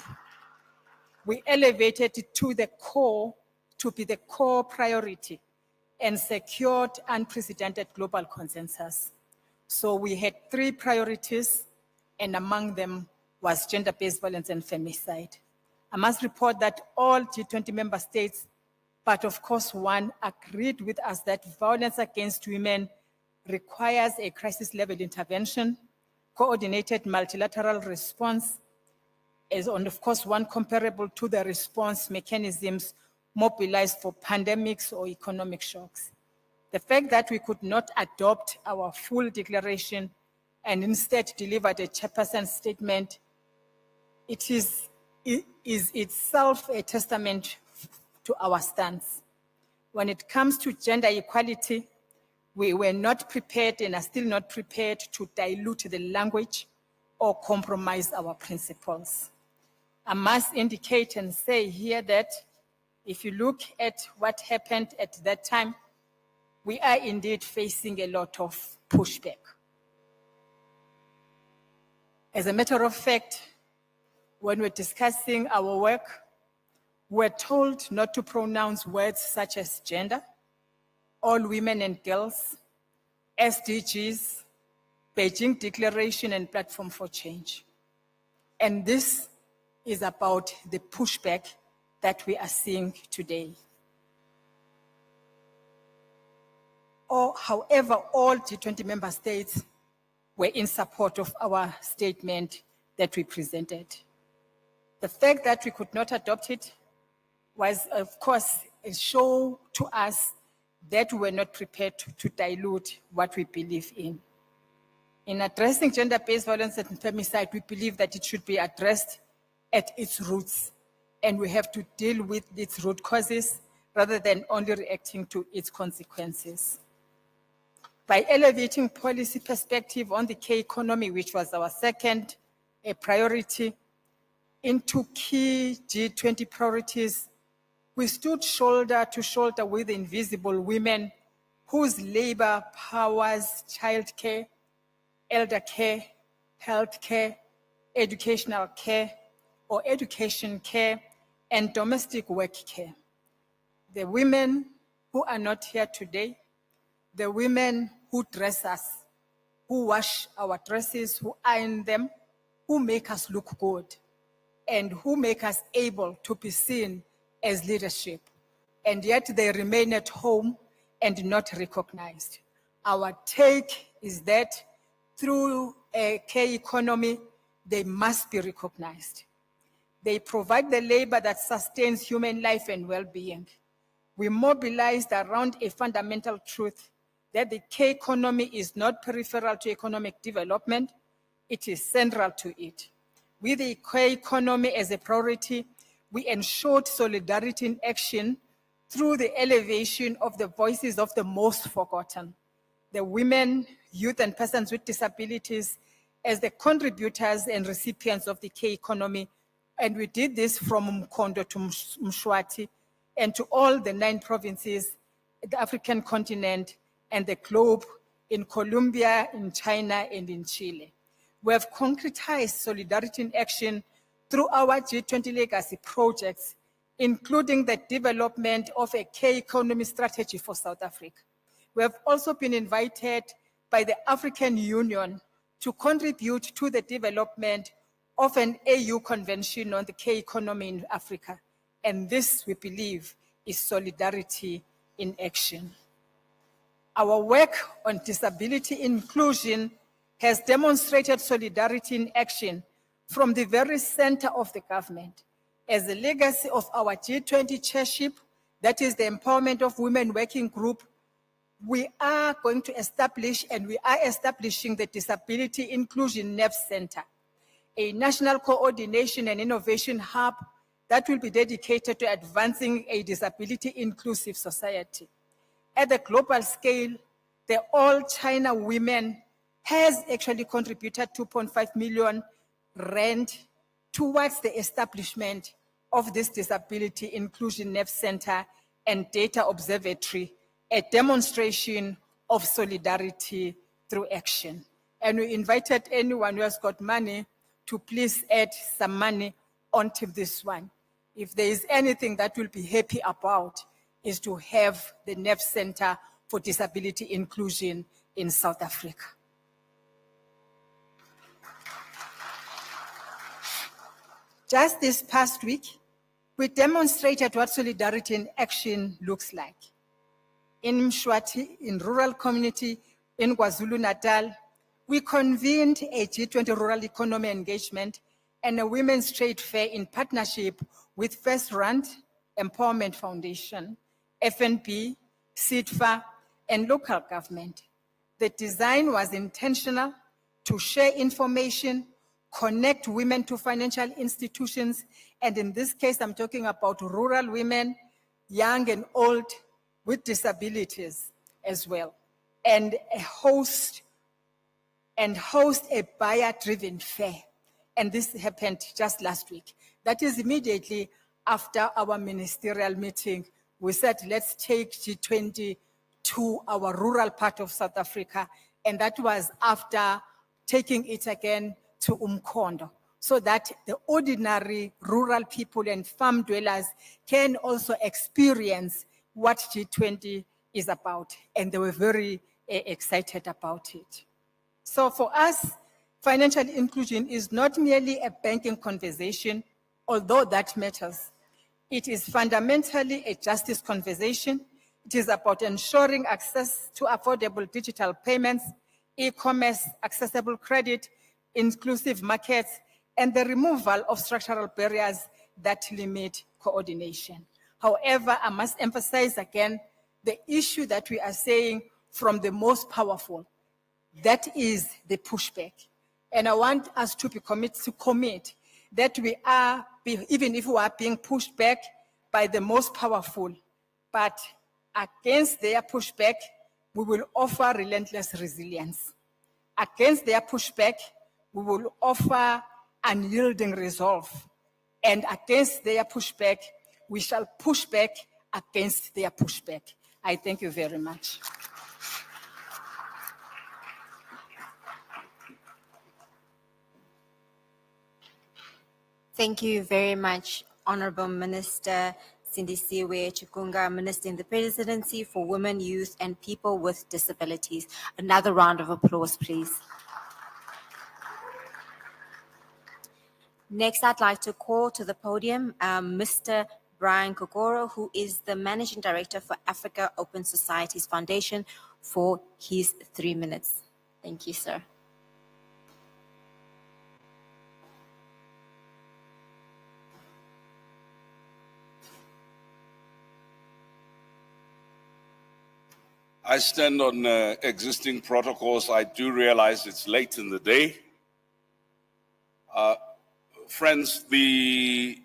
we elevated it to the core, to be the core priority, and secured unprecedented global consensus. So we had 3 priorities, and among them was gender-based violence and femicide. I must report that all G20 member states, but of course one, agreed with us that violence against women requires a crisis-level intervention, coordinated multilateral response, and of course one comparable to the response mechanisms mobilized for pandemics or economic shocks. The fact that we could not adopt our full declaration and instead delivered a chairperson statement, it is itself a testament to our stance. When it comes to gender equality, we were not prepared and are still not prepared to dilute the language or compromise our principles. I must indicate and say here that if you look at what happened at that time, we are indeed facing a lot of pushback. As a matter of fact, when we're discussing our work, we're told not to pronounce words such as gender, all women and girls, SDGs, Beijing Declaration, and Platform for Change. And this is about the pushback that we are seeing today. However, all G20 member states were in support of our statement that we presented. The fact that we could not adopt it was, of course, a show to us that we were not prepared to dilute what we believe in. In addressing gender-based violence and femicide, we believe that it should be addressed at its roots, and we have to deal with its root causes rather than only reacting to its consequences. By elevating policy perspective on the K economy, which was our second priority, into key G20 priorities, we stood shoulder to shoulder with invisible women whose labor powers childcare, elder care, health care, educational care, or education care, and domestic work care. The women who are not here today, the women who dress us, who wash our dresses, who iron them, who make us look good, and who make us able to be seen as leadership, and yet they remain at home and not recognized. Our take is that through a K economy, they must be recognized. They provide the labor that sustains human life and well-being. We mobilized around a fundamental truth that the K economy is not peripheral to economic development, it is central to it. With the K economy as a priority, we ensured solidarity in action through the elevation of the voices of the most forgotten, the women, youth, and persons with disabilities as the contributors and recipients of the K economy. And we did this from Mkondo to Mshwati and to all the 9 provinces, the African continent, and the globe, in Colombia, in China, and in Chile. We have concretized solidarity in action through our G20 legacy projects, including the development of a K economy strategy for South Africa. We have also been invited by the African Union to contribute to the development of an AU convention on the K economy in Africa. And this, we believe, is solidarity in action. Our work on disability inclusion has demonstrated solidarity in action from the very center of the government. As a legacy of our G20 chairship, that is the Empowerment of Women Working Group, we are going to establish, and we are establishing, the Disability Inclusion Nerve Center, a national coordination and innovation hub that will be dedicated to advancing a disability-inclusive society. At the global scale, the All China Women has actually contributed 2.5 million rand towards the establishment of this Disability Inclusion Nerve Center and Data Observatory, a demonstration of solidarity through action. And we invited anyone who has got money to please add some money onto this one. If there is anything that we'll be happy about, is to have the Nerve Center for Disability Inclusion in South Africa. Just this past week, we demonstrated what solidarity in action looks like. In Mshwati, in rural community, in KwaZulu-Natal, we convened a G20 rural economy engagement and a women's trade fair in partnership with First Rand Empowerment Foundation, FNB, SIDFA, and local government. The design was intentional to share information, connect women to financial institutions, and in this case, I'm talking about rural women, young and old, with disabilities as well, and host a buyer-driven fair. And this happened just last week. That is immediately after our ministerial meeting. We said, let's take G20 to our rural part of South Africa. And that was after taking it again to Umkhondo, so that the ordinary rural people and farm dwellers can also experience what G20 is about. And they were very excited about it. So for us, financial inclusion is not merely a banking conversation, although that matters. It is fundamentally a justice conversation. It is about ensuring access to affordable digital payments, e-commerce, accessible credit, inclusive markets, and the removal of structural barriers that limit coordination. However, I must emphasize again the issue that we are saying from the most powerful, that is the pushback. And I want us to commit that we are, even if we are being pushed back by the most powerful, but against their pushback, we will offer relentless resilience. Against their pushback, we will offer unyielding resolve. And against their pushback, we shall push back against their pushback. I thank you very much. Thank you very much, Honorable Minister Sindisiwe Chikunga, Minister in the Presidency for Women, Youth, and People with Disabilities. Another round of applause, please. Next, I'd like to call to the podium Mr. Brian Kokoro, who is the Managing Director for Africa Open Societies Foundation, for his 3 minutes. Thank you, sir. I stand on existing protocols. I do realize it's late in the day. Friends, the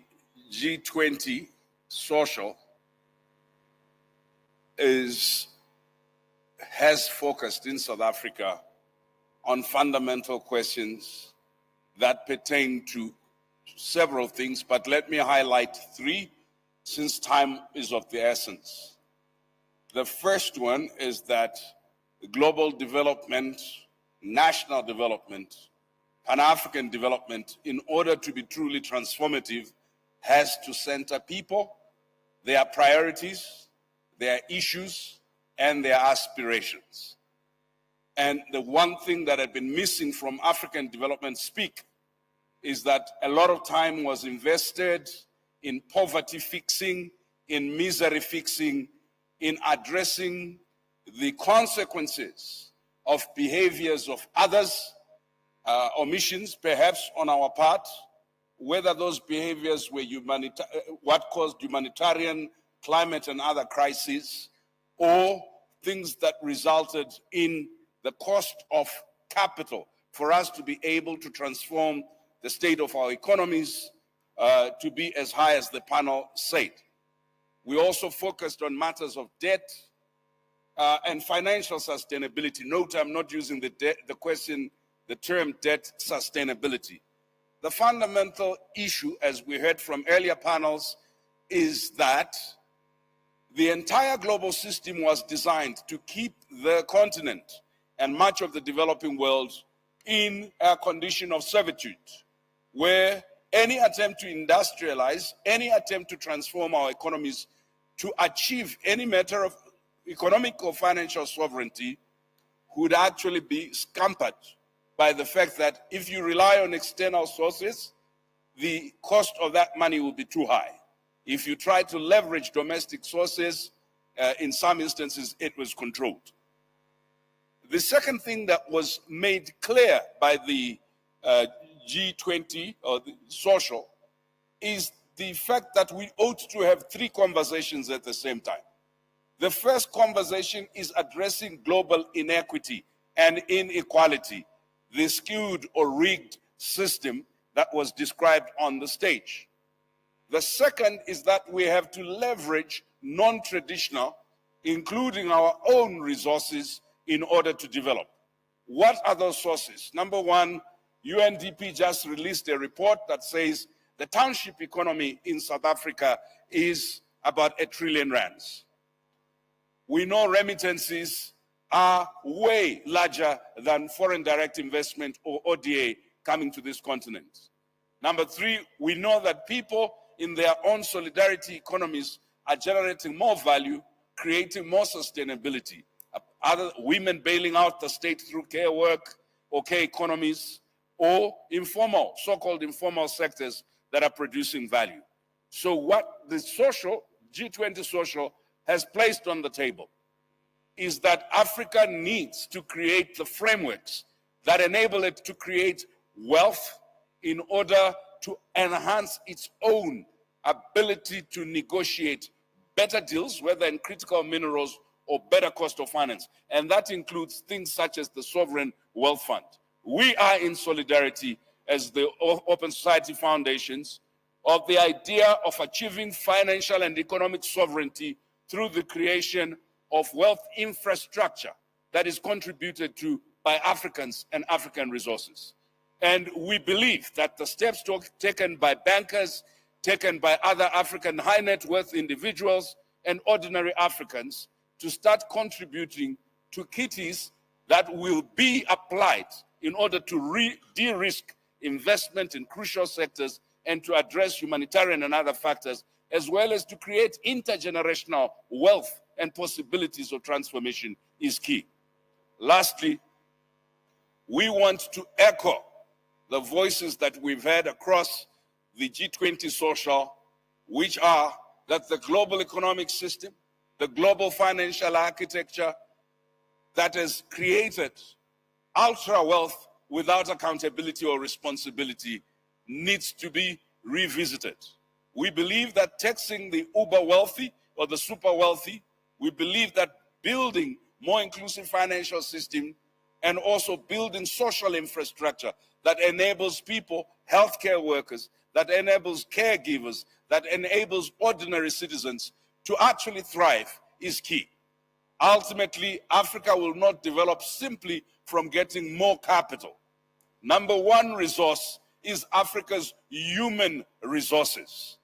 G20 social has focused in South Africa on fundamental questions that pertain to several things, but let me highlight 3 since time is of the essence. The first one is that global development, national development, Pan-African development, in order to be truly transformative, has to center people, their priorities, their issues, and their aspirations. And the one thing that had been missing from African development speak is that a lot of time was invested in poverty fixing, in misery fixing, in addressing the consequences of behaviors of others, omissions perhaps on our part, whether those behaviors were what caused humanitarian, climate and other crises, or things that resulted in the cost of capital for us to be able to transform the state of our economies to be as high as the panel said. We also focused on matters of debt and financial sustainability. Note, I'm not using the term debt sustainability. The fundamental issue, as we heard from earlier panels, is that the entire global system was designed to keep the continent and much of the developing world in a condition of servitude, where any attempt to industrialize, any attempt to transform our economies to achieve any matter of economic or financial sovereignty would actually be scampered by the fact that if you rely on external sources, the cost of that money will be too high. If you try to leverage domestic sources, in some instances, it was controlled. The second thing that was made clear by the G20 or the social is the fact that we ought to have 3 conversations at the same time. The first conversation is addressing global inequity and inequality, the skewed or rigged system that was described on the stage. The second is that we have to leverage non-traditional, including our own resources, in order to develop. What are those sources? Number one, UNDP just released a report that says the township economy in South Africa is about 1 trillion rands. We know remittances are way larger than foreign direct investment or ODA coming to this continent. Number three, we know that people in their own solidarity economies are generating more value, creating more sustainability. Other women bailing out the state through care work or care economies, or informal, so-called informal sectors that are producing value. So what the G20 social has placed on the table is that Africa needs to create the frameworks that enable it to create wealth in order to enhance its own ability to negotiate better deals, whether in critical minerals or better cost of finance. And that includes things such as the Sovereign Wealth Fund. We are in solidarity as the Open Society Foundations of the idea of achieving financial and economic sovereignty through the creation of wealth infrastructure that is contributed to by Africans and African resources. And we believe that the steps taken by bankers, taken by other African high net worth individuals and ordinary Africans to start contributing to kitties that will be applied in order to de-risk investment in crucial sectors and to address humanitarian and other factors, as well as to create intergenerational wealth and possibilities of transformation is key. Lastly, we want to echo the voices that we've heard across the G20 social, which are that the global economic system, the global financial architecture that has created ultra wealth without accountability or responsibility needs to be revisited. We believe that taxing the uber wealthy or the super wealthy, we believe that building more inclusive financial system and also building social infrastructure that enables people, healthcare workers, that enables caregivers, that enables ordinary citizens to actually thrive is key. Ultimately, Africa will not develop simply from getting more capital. Number one resource is Africa's human resources,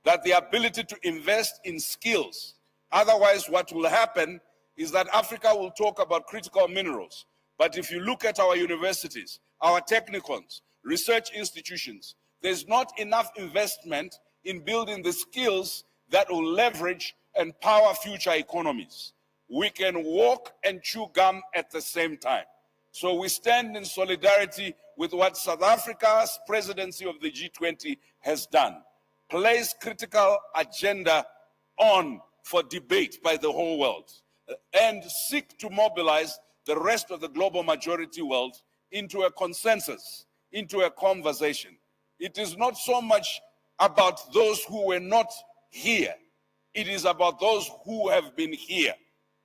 that the ability to invest in skills. Otherwise, what will happen is that Africa will talk about critical minerals. But if you look at our universities, our technicons, research institutions, there's not enough investment in building the skills that will leverage and power future economies. We can walk and chew gum at the same time. So we stand in solidarity with what South Africa's presidency of the G20 has done. Place critical agenda on for debate by the whole world and seek to mobilize the rest of the global majority world into a consensus, into a conversation. It is not so much about those who were not here. It is about those who have been here.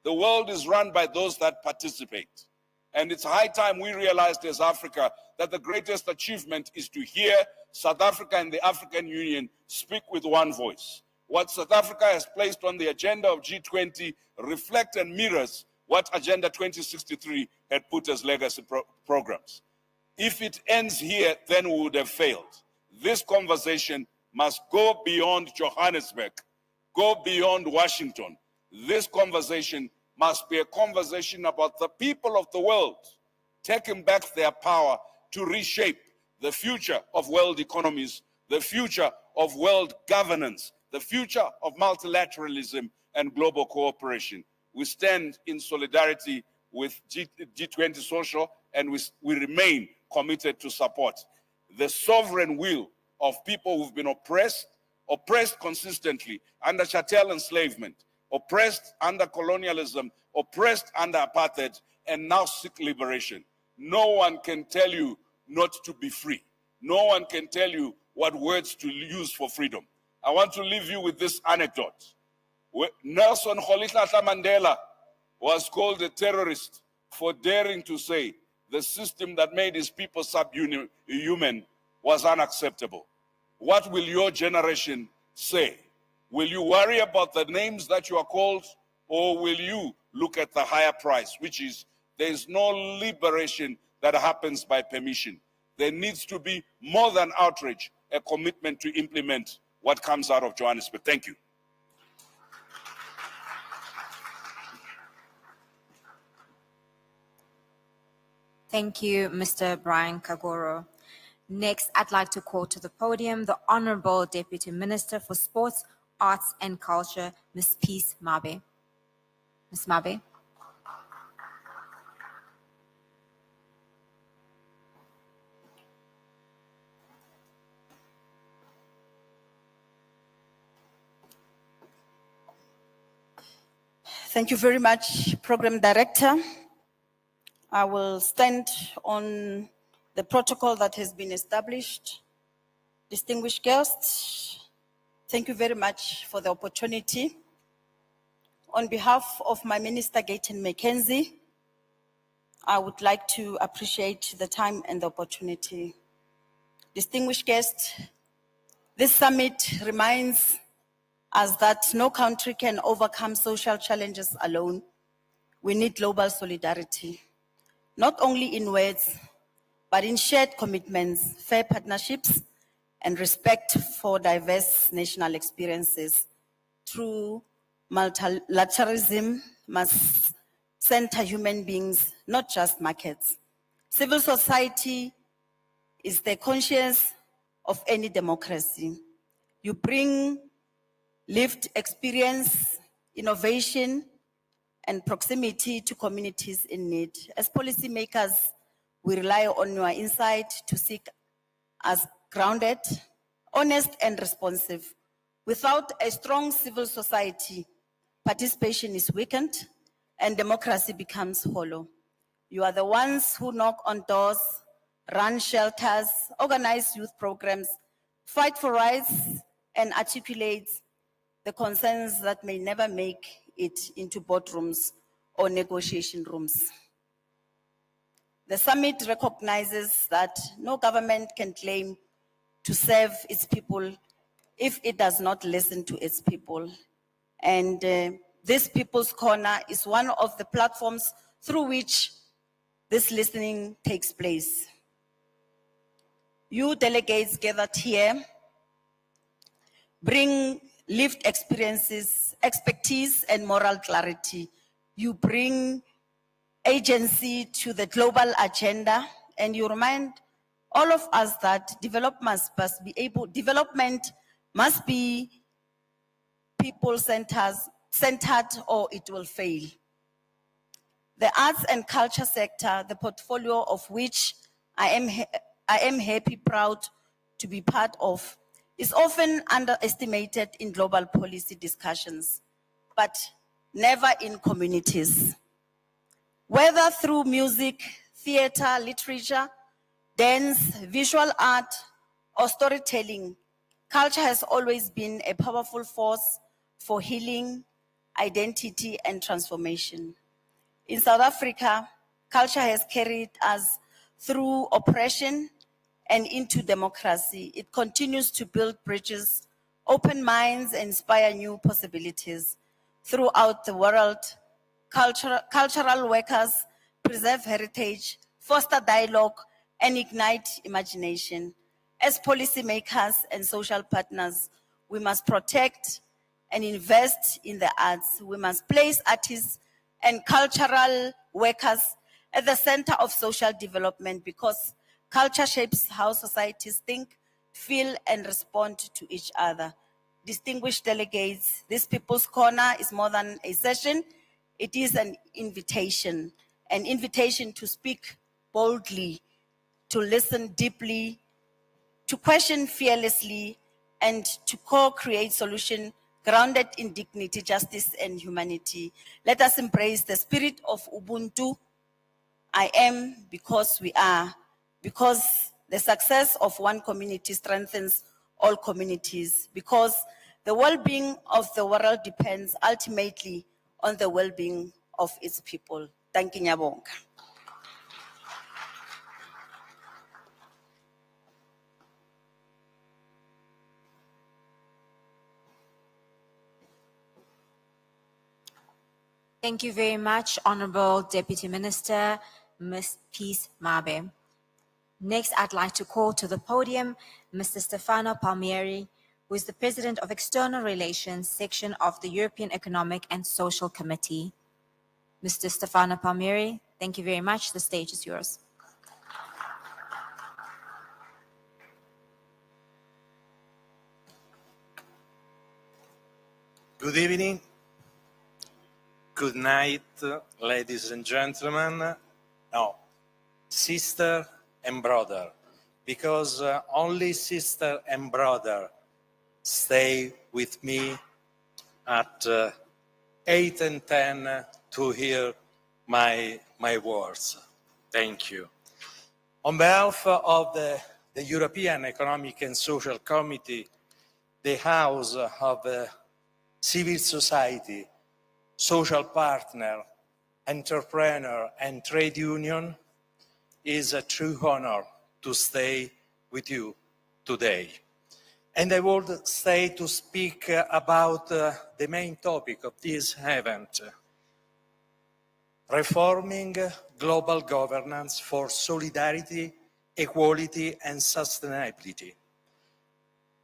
The world is run by those that participate. And it's high time we realized as Africa that the greatest achievement is to hear South Africa and the African Union speak with one voice. What South Africa has placed on the agenda of G20 reflects and mirrors what Agenda 2063 had put as legacy programs. If it ends here, then we would have failed. This conversation must go beyond Johannesburg, go beyond Washington. This conversation must be a conversation about the people of the world taking back their power to reshape the future of world economies, the future of world governance, the future of multilateralism and global cooperation. We stand in solidarity with G20 Social, and we remain committed to support the sovereign will of people who've been oppressed consistently under chattel enslavement, oppressed under colonialism, oppressed under apartheid, and now seek liberation. No one can tell you not to be free. No one can tell you what words to use for freedom. I want to leave you with this anecdote. Nelson Rolihlahla Mandela was called a terrorist for daring to say the system that made his people subhuman was unacceptable. What will your generation say? Will you worry about the names that you are called, or will you look at the higher price, which is there is no liberation that happens by permission. There needs to be more than outrage, a commitment to implement what comes out of Johannesburg. Thank you. Thank you, Mr. Brian Kagoro. Next, I'd like to call to the podium the Honorable Deputy Minister for Sports, Arts and Culture, Ms. Peace Mabe. Ms. Mabe. Thank you very much, Program Director. I will stand on the protocol that has been established. Distinguished guests, thank you very much for the opportunity. On behalf of my Minister, Gayton McKenzie, I would like to appreciate the time and the opportunity. Distinguished guests, this summit reminds us that no country can overcome social challenges alone. We need global solidarity, not only in words, but in shared commitments, fair partnerships, and respect for diverse national experiences. True multilateralism must center human beings, not just markets. Civil society is the conscience of any democracy. You bring lived experience, innovation, and proximity to communities in need. As policymakers, we rely on your insight to seek us grounded, honest, and responsive. Without a strong civil society, participation is weakened and democracy becomes hollow. You are the ones who knock on doors, run shelters, organize youth programs, fight for rights, and articulate the concerns that may never make it into boardrooms or negotiation rooms. The summit recognizes that no government can claim to serve its people if it does not listen to its people. And this People's Corner is one of the platforms through which this listening takes place. You delegates gathered here bring lived experiences, expertise, and moral clarity. You bring agency to the global agenda, and you remind all of us that development must be people-centered or it will fail. The arts and culture sector, the portfolio of which I am happy, proud to be part of, is often underestimated in global policy discussions, but never in communities. Whether through music, theater, literature, dance, visual art, or storytelling, culture has always been a powerful force for healing, identity, and transformation. In South Africa, culture has carried us through oppression and into democracy. It continues to build bridges, open minds, and inspire new possibilities. Throughout the world, cultural workers preserve heritage, foster dialogue, and ignite imagination. As policymakers and social partners, we must protect and invest in the arts. We must place artists and cultural workers at the center of social development because culture shapes how societies think, feel, and respond to each other. Distinguished delegates, this People's Corner is more than a session. It is an invitation to speak boldly, to listen deeply, to question fearlessly, and to co-create solutions grounded in dignity, justice, and humanity. Let us embrace the spirit of Ubuntu. I am because we are, because the success of one community strengthens all communities, because the well-being of the world depends ultimately on the well-being of its people. Thank you, Nyabonga. Thank you very much, Honorable Deputy Minister, Ms. Peace Mabe. Next, I'd like to call to the podium Mr. Stefano Palmieri, who is the President of External Relations Section of the European Economic and Social Committee. Mr. Stefano Palmieri, thank you very much. The stage is yours. Good evening, good night, ladies and gentlemen. No, sister and brother, because only sister and brother stay with me at 8 and 10 to hear my words. Thank you. On behalf of the European Economic and Social Committee, the House of Civil Society, social partner, entrepreneur, and trade union, is a true honor to stay with you today. And I would stay to speak about the main topic of this event, reforming global governance for solidarity, equality, and sustainability.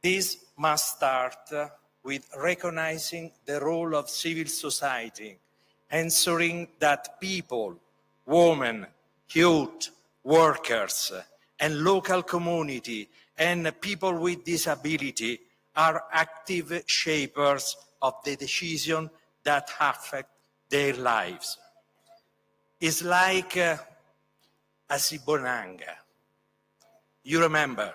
This must start with recognizing the role of civil society, ensuring that people, women, youth, workers, and local community, and people with disability are active shapers of the decisions that affect their lives. It's like a Sibonanga. You remember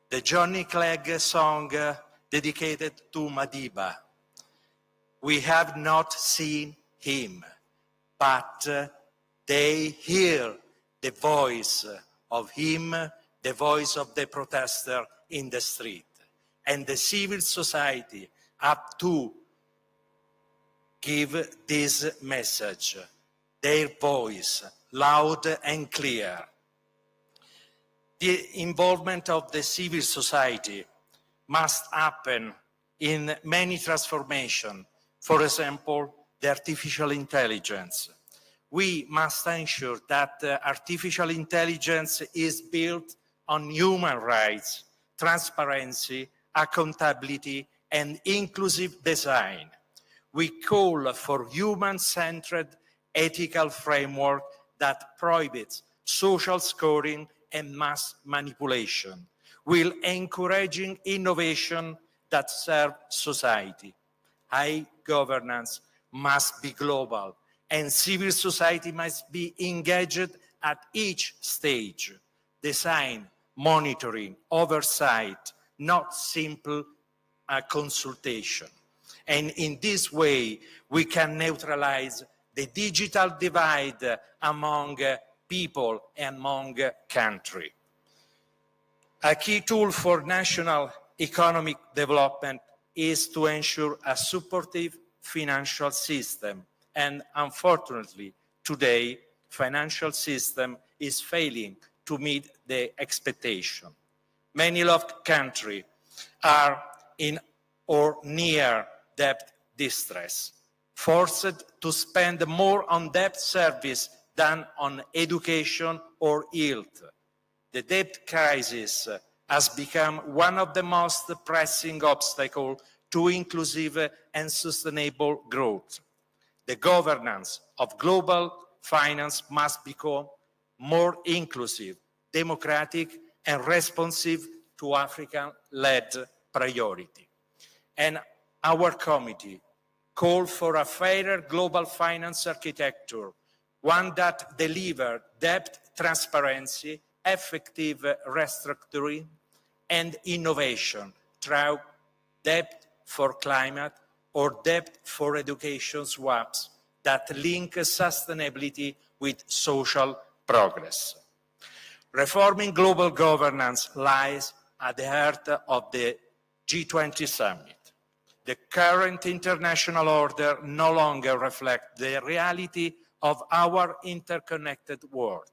the Johnny Clegg song dedicated to Madiba. We have not seen him, but they hear the voice of him, the voice of the protester in the street. And the civil society have to give this message, their voice, loud and clear. The involvement of the civil society must happen in many transformations. For example, the artificial intelligence. We must ensure that artificial intelligence is built on human rights, transparency, accountability, and inclusive design. We call for human-centered ethical framework that prohibits social scoring and mass manipulation, while encouraging innovation that serve society. High governance must be global, and civil society must be engaged at each stage. Design, monitoring, oversight, not simple consultation. And in this way, we can neutralize the digital divide among people and among countries. A key tool for national economic development is to ensure a supportive financial system. And unfortunately, today, financial system is failing to meet the expectation. Many loved countries are in or near debt distress, forced to spend more on debt service than on education or health. The debt crisis has become one of the most pressing obstacles to inclusive and sustainable growth. The governance of global finance must become more inclusive, democratic, and responsive to African-led priority. And our committee called for a fairer global finance architecture, one that delivers debt transparency, effective restructuring, and innovation through debt for climate or debt for education swaps that link sustainability with social progress. Reforming global governance lies at the heart of the G20 summit. The current international order no longer reflects the reality of our interconnected world.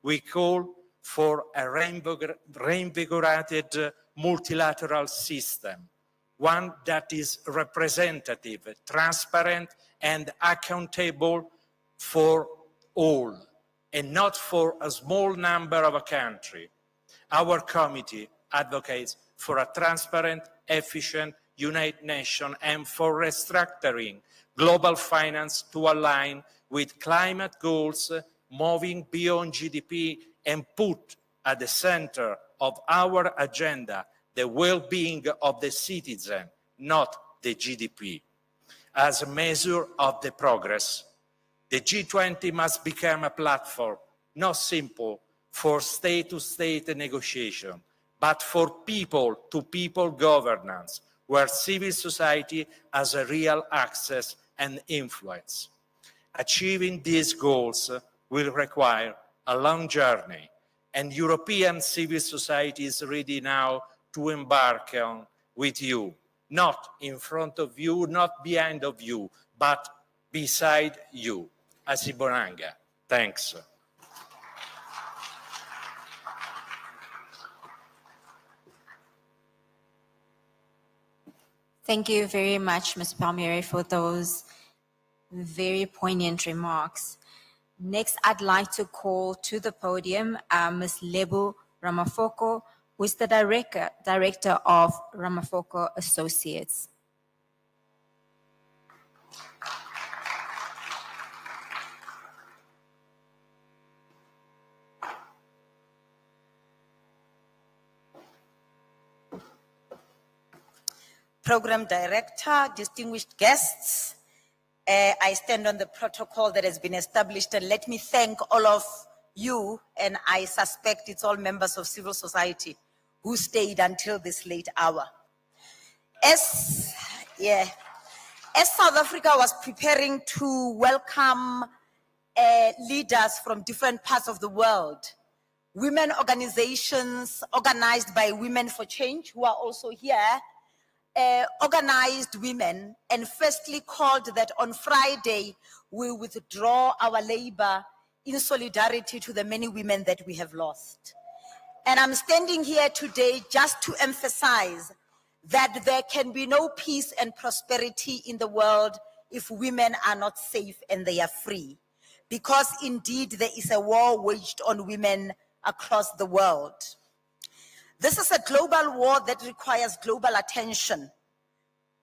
We call for a reinvigorated multilateral system, one that is representative, transparent, and accountable for all, and not for a small number of a country. Our committee advocates for a transparent, efficient United Nations and for restructuring global finance to align with climate goals, moving beyond GDP and put at the center of our agenda the well-being of the citizen, not the GDP. as a measure of the progress. The G20 must become a platform not simple for state-to-state negotiation, but for people-to-people governance, where civil society has a real access and influence. Achieving these goals will require a long journey, and European civil society is ready now to embark on with you, not in front of you, not behind of you, but beside you. Asibonanga. Thanks. Thank you very much, Ms. Palmieri, for those very poignant remarks. Next, I'd like to call to the podium Ms. Lebu Ramafoko, who is the director of Ramafoko Associates. Program Director, distinguished guests, I stand on the protocol that has been established, and let me thank all of you, and I suspect it's all members of civil society who stayed until this late hour. As South Africa was preparing to welcome leaders from different parts of the world, women organizations organized by Women for Change, who are also here, organized women and firstly called that on Friday we withdraw our labor in solidarity to the many women that we have lost. And I'm standing here today just to emphasize that there can be no peace and prosperity in the world if women are not safe and they are free. Because indeed there is a war waged on women across the world. This is a global war that requires global attention.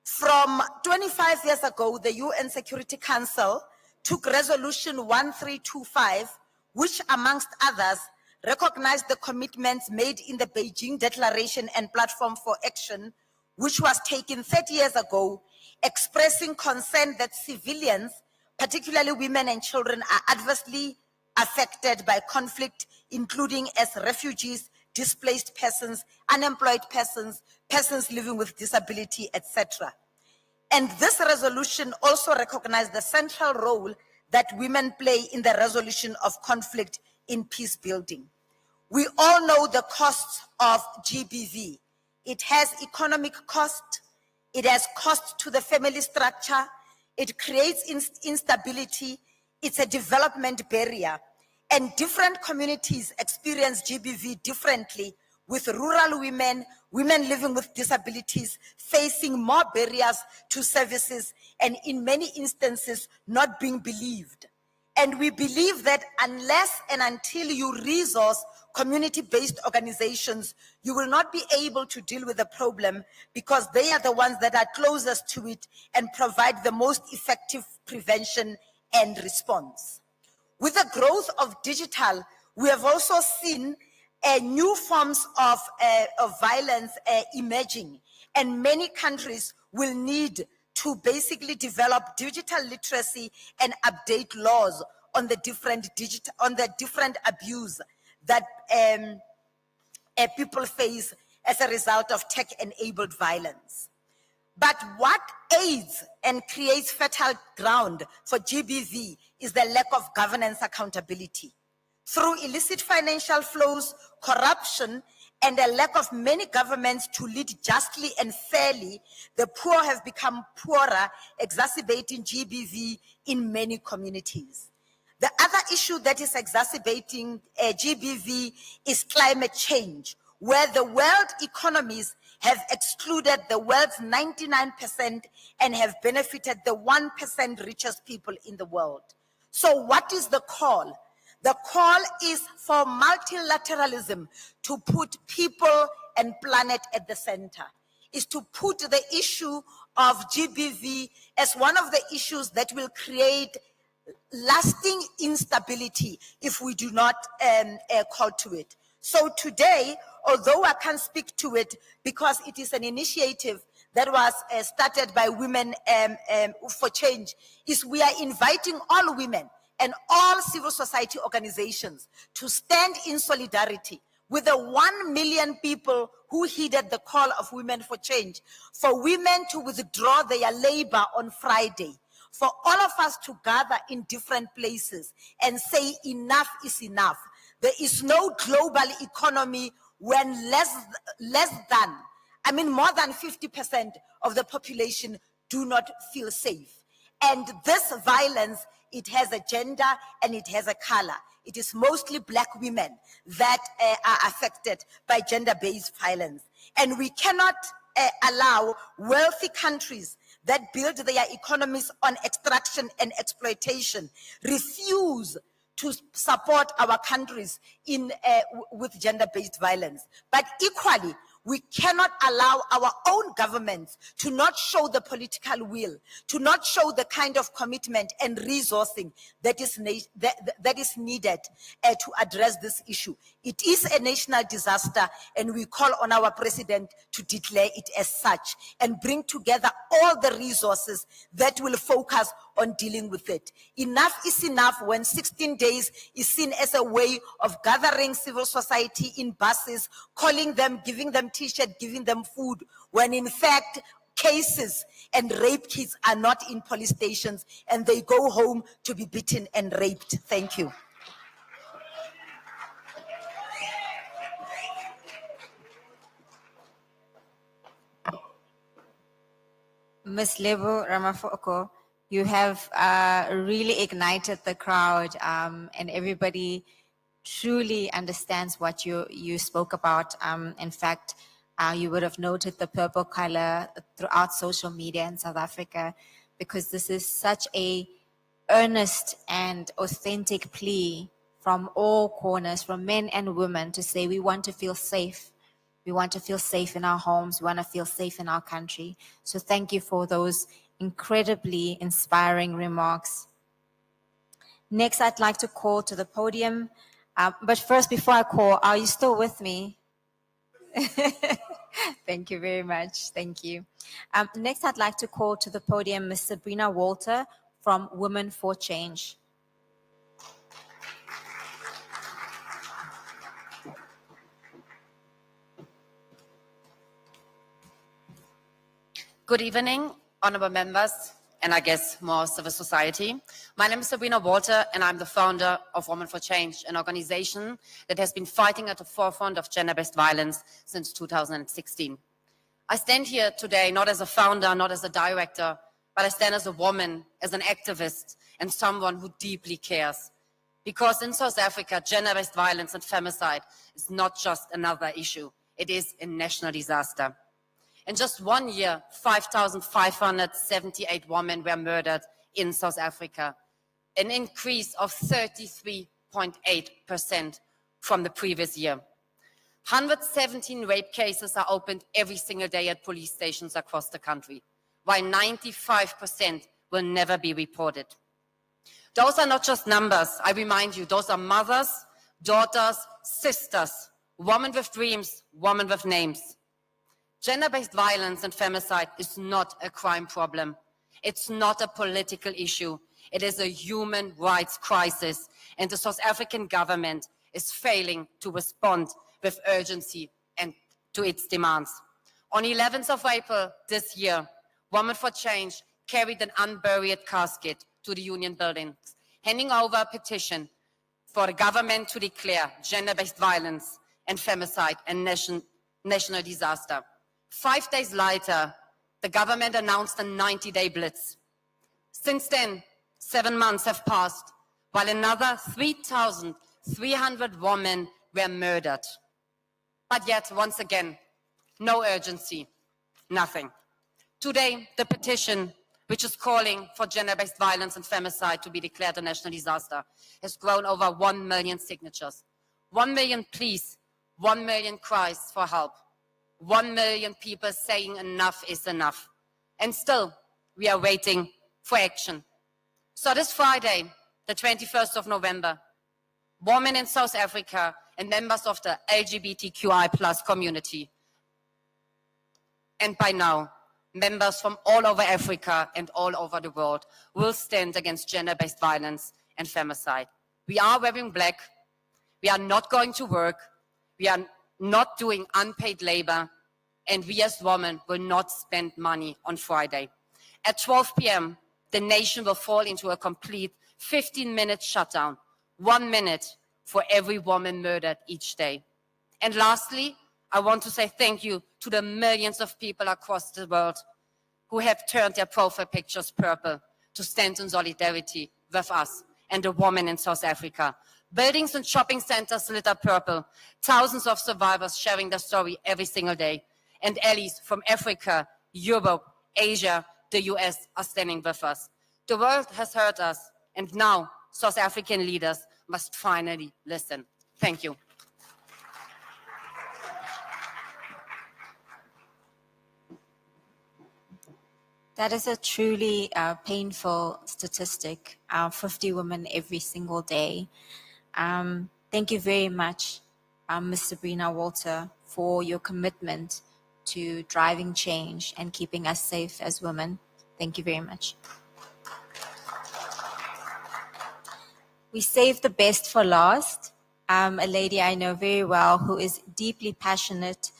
From 25 years ago, the UN Security Council took Resolution 1325, which amongst others recognized the commitments made in the Beijing Declaration and Platform for Action, which was taken 30 years ago, expressing concern that civilians, particularly women and children, are adversely affected by conflict, including as refugees, displaced persons, unemployed persons, persons living with disability, etc. And this resolution also recognized the central role that women play in the resolution of conflict in peace building. We all know the costs of GBV. It has economic cost, it has cost to the family structure, it creates instability, it's a development barrier. And different communities experience GBV differently, with rural women, women living with disabilities facing more barriers to services and in many instances not being believed. And we believe that unless and until you resource community-based organizations, you will not be able to deal with the problem because they are the ones that are closest to it and provide the most effective prevention and response. With the growth of digital, we have also seen new forms of violence emerging, and many countries will need to basically develop digital literacy and update laws on the different abuse that people face as a result of tech-enabled violence. But what aids and creates fertile ground for GBV is the lack of governance accountability. Through illicit financial flows, corruption, and a lack of many governments to lead justly and fairly, the poor have become poorer, exacerbating GBV in many communities. The other issue that is exacerbating GBV is climate change, where the world economies have excluded the world's 99% and have benefited the 1% richest people in the world. So what is the call? The call is for multilateralism to put people and planet at the center, is to put the issue of GBV as one of the issues that will create lasting instability if we do not call to it. So today, although I can't speak to it because it is an initiative that was started by Women for Change is we are inviting all women and all civil society organizations to stand in solidarity with the 1 million people who heeded the call of Women for Change, for women to withdraw their labor on Friday, for all of us to gather in different places and say enough is enough. There is no global economy when more than 50% of the population do not feel safe. And this violence, it has a gender and it has a color. It is mostly Black women that are affected by gender-based violence. And we cannot allow wealthy countries that build their economies on extraction and exploitation refuse to support our countries with gender-based violence. But equally, we cannot allow our own governments to not show the political will, to not show the kind of commitment and resourcing that is needed to address this issue. It is a national disaster, and we call on our president to declare it as such and bring together all the resources that will focus on dealing with it. Enough is enough when 16 days is seen as a way of gathering civil society in buses, calling them, giving them t-shirt, giving them food, when in fact cases and rape kits are not in police stations and they go home to be beaten and raped. Thank you. Ms. Lebo Ramafoko, you have really ignited the crowd, and everybody truly understands what you spoke about. In fact, you would have noted the purple color throughout social media in South Africa, because this is such a earnest and authentic plea from all corners, from men and women, to say we want to feel safe. We want to feel safe in our homes. We want to feel safe in our country. So thank you for those incredibly inspiring remarks. Next, I'd like to call to the podium. But first, before I call, are you still with me? Thank you very much. Thank you. Next, I'd like to call to the podium Ms. Sabrina Walter from Women for Change. Good evening, honorable members, and I guess more civil society. My name is Sabrina Walter, and I'm the founder of Women for Change, an organization that has been fighting at the forefront of gender-based violence since 2016. I stand here today not as a founder, not as a director, but I stand as a woman, as an activist, and someone who deeply cares. Because in South Africa, gender-based violence and femicide is not just another issue, it is a national disaster. In just 1 year, 5,578 women were murdered in South Africa, an increase of 33.8% from the previous year. 117 rape cases are opened every single day at police stations across the country, while 95% will never be reported. Those are not just numbers, I remind you, those are mothers, daughters, sisters, women with dreams, women with names. Gender-based violence and femicide is not a crime problem. It's not a political issue. It is a human rights crisis, and the South African government is failing to respond with urgency and to its demands. On 11th of April this year, Women for Change carried an unburied casket to the Union buildings, handing over a petition for the government to declare gender-based violence and femicide a national disaster. 5 days later, the government announced a 90-day blitz. Since then, 7 months have passed, while another 3,300 women were murdered. But yet, once again, no urgency, nothing. Today, the petition, which is calling for gender-based violence and femicide to be declared a national disaster, has grown over 1 million signatures. 1 million pleas, 1 million cries for help. 1 million people saying enough is enough. And still, we are waiting for action. So this Friday, the 21st of November, women in South Africa and members of the LGBTQI+ community, and by now, members from all over Africa and all over the world will stand against gender-based violence and femicide. We are wearing black. We are not going to work. We are not doing unpaid labor. And we as women will not spend money on Friday. At 12 p.m., the nation will fall into a complete 15-minute shutdown, 1 minute for every woman murdered each day. And lastly, I want to say thank you to the millions of people across the world who have turned their profile pictures purple to stand in solidarity with us and the women in South Africa. Buildings and shopping centers lit up purple, thousands of survivors sharing their story every single day. And allies from Africa, Europe, Asia, the US are standing with us. The world has heard us, and now South African leaders must finally listen. Thank you. That is a truly painful statistic, 50 women every single day. Thank you very much, Ms. Sabrina Walter, for your commitment to driving change and keeping us safe as women. Thank you very much. We saved the best for last. A lady I know very well who is deeply passionate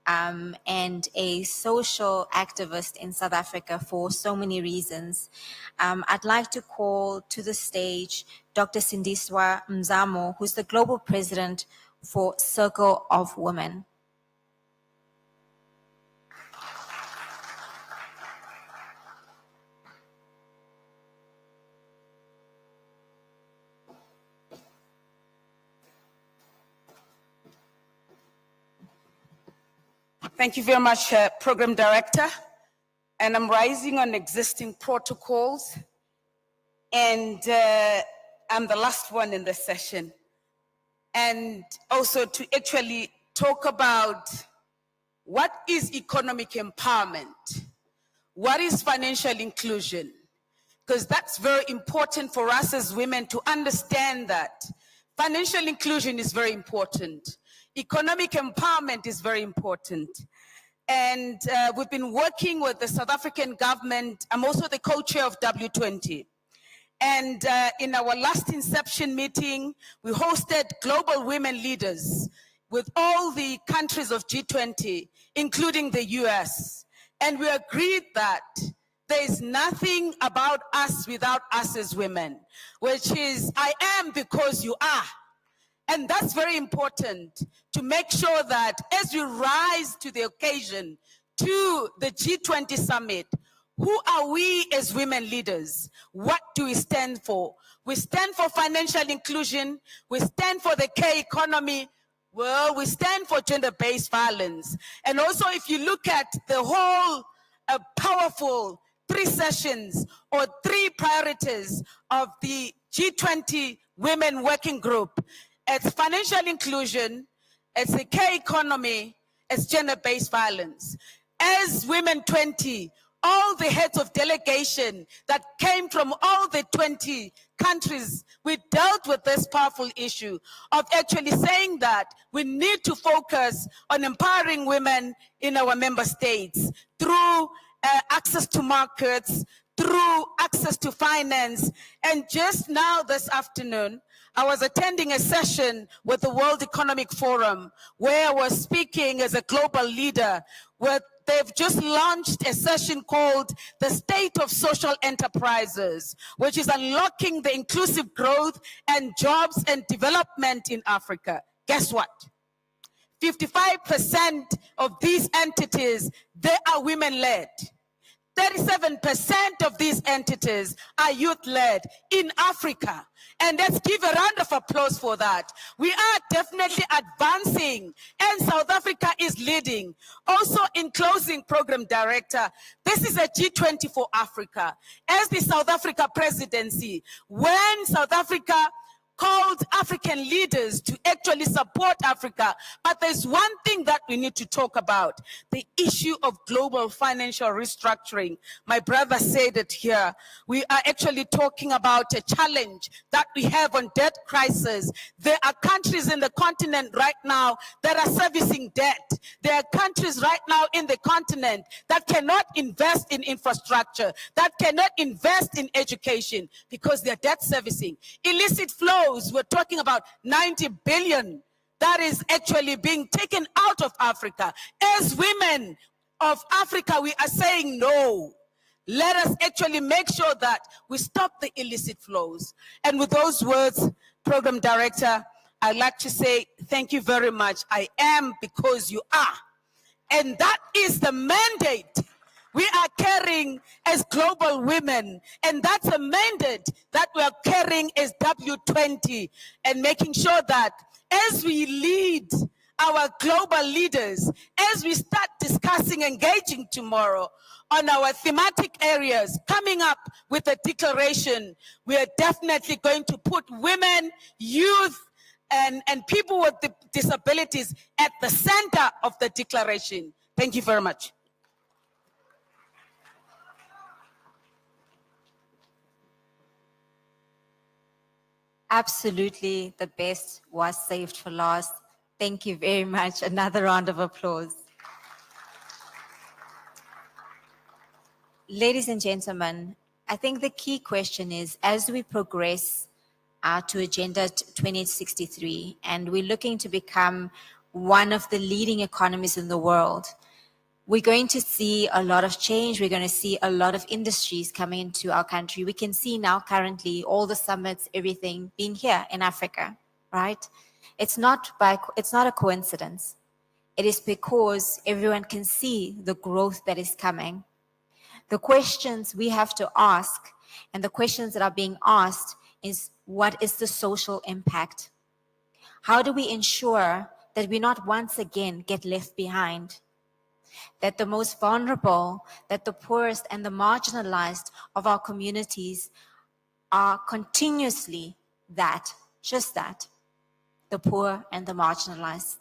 and a social activist in South Africa for so many reasons. I'd like to call to the stage Dr. Sindiswa Mzamo, who's the Global President for Circle of Women. Thank you very much, Program Director. And I'm rising on existing protocols. And I'm the last one in the session. And also to actually talk about what is economic empowerment? What is financial inclusion? Because that's very important for us as women to understand that financial inclusion is very important. Economic empowerment is very important. And we've been working with the South African government. I'm also the co-chair of W20. And in our last inception meeting, we hosted global women leaders with all the countries of G20, including the US. And we agreed that there is nothing about us without us as women, which is, I am because you are. And that's very important to make sure that as we rise to the occasion, to the G20 summit, who are we as women leaders? What do we stand for? We stand for financial inclusion. We stand for the K economy. Well, we stand for gender-based violence. And also, if you look at the whole powerful 3 sessions or 3 priorities of the G20 Women Working Group, it's financial inclusion, it's the K economy, it's gender-based violence. As Women 20, all the heads of delegation that came from all the 20 countries, we dealt with this powerful issue of actually saying that we need to focus on empowering women in our member states through access to markets, through access to finance. And just now this afternoon, I was attending a session with the World Economic Forum where I was speaking as a global leader where they've just launched a session called The State of Social Enterprises, which is unlocking the inclusive growth and jobs and development in Africa. Guess what? 55% of these entities, they are women-led. 37% of these entities are youth-led in Africa. And let's give a round of applause for that. We are definitely advancing, and South Africa is leading. Also, in closing, Program Director, this is a G20 for Africa. As the South Africa presidency, when South Africa called African leaders to actually support Africa. But there's one thing that we need to talk about, the issue of global financial restructuring. My brother said it here. We are actually talking about a challenge that we have on debt crisis. There are countries in the continent right now that are servicing debt. There are countries right now in the continent that cannot invest in infrastructure, that cannot invest in education because they're debt servicing. Illicit flows, we're talking about 90 billion that is actually being taken out of Africa. As women of Africa, we are saying no. Let us actually make sure that we stop the illicit flows. And with those words, Program Director, I'd like to say thank you very much. I am because you are. And that is the mandate we are carrying as global women. And that's a mandate that we are carrying as W20 and making sure that as we lead our global leaders, as we start discussing, engaging tomorrow on our thematic areas, coming up with a declaration, we are definitely going to put women, youth, and people with disabilities at the center of the declaration. Thank you very much. Absolutely, the best was saved for last. Thank you very much. Another round of applause. Ladies and gentlemen, I think the key question is, as we progress to Agenda 2063, and we're looking to become one of the leading economies in the world, we're going to see a lot of change. We're going to see a lot of industries coming into our country. We can see now currently all the summits, everything being here in Africa, right? It's not a coincidence. It is because everyone can see the growth that is coming. The questions we have to ask, and the questions that are being asked, is what is the social impact? How do we ensure that we not once again get left behind? That the most vulnerable, that the poorest and the marginalized of our communities are continuously just that, the poor and the marginalized.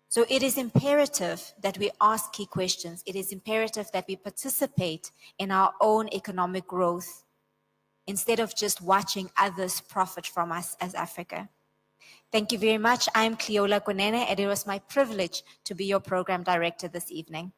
So it is imperative that we ask key questions. It is imperative that we participate in our own economic growth instead of just watching others profit from us as Africa. Thank you very much. I'm Cleola Kunene, and it was my privilege to be your program director this evening.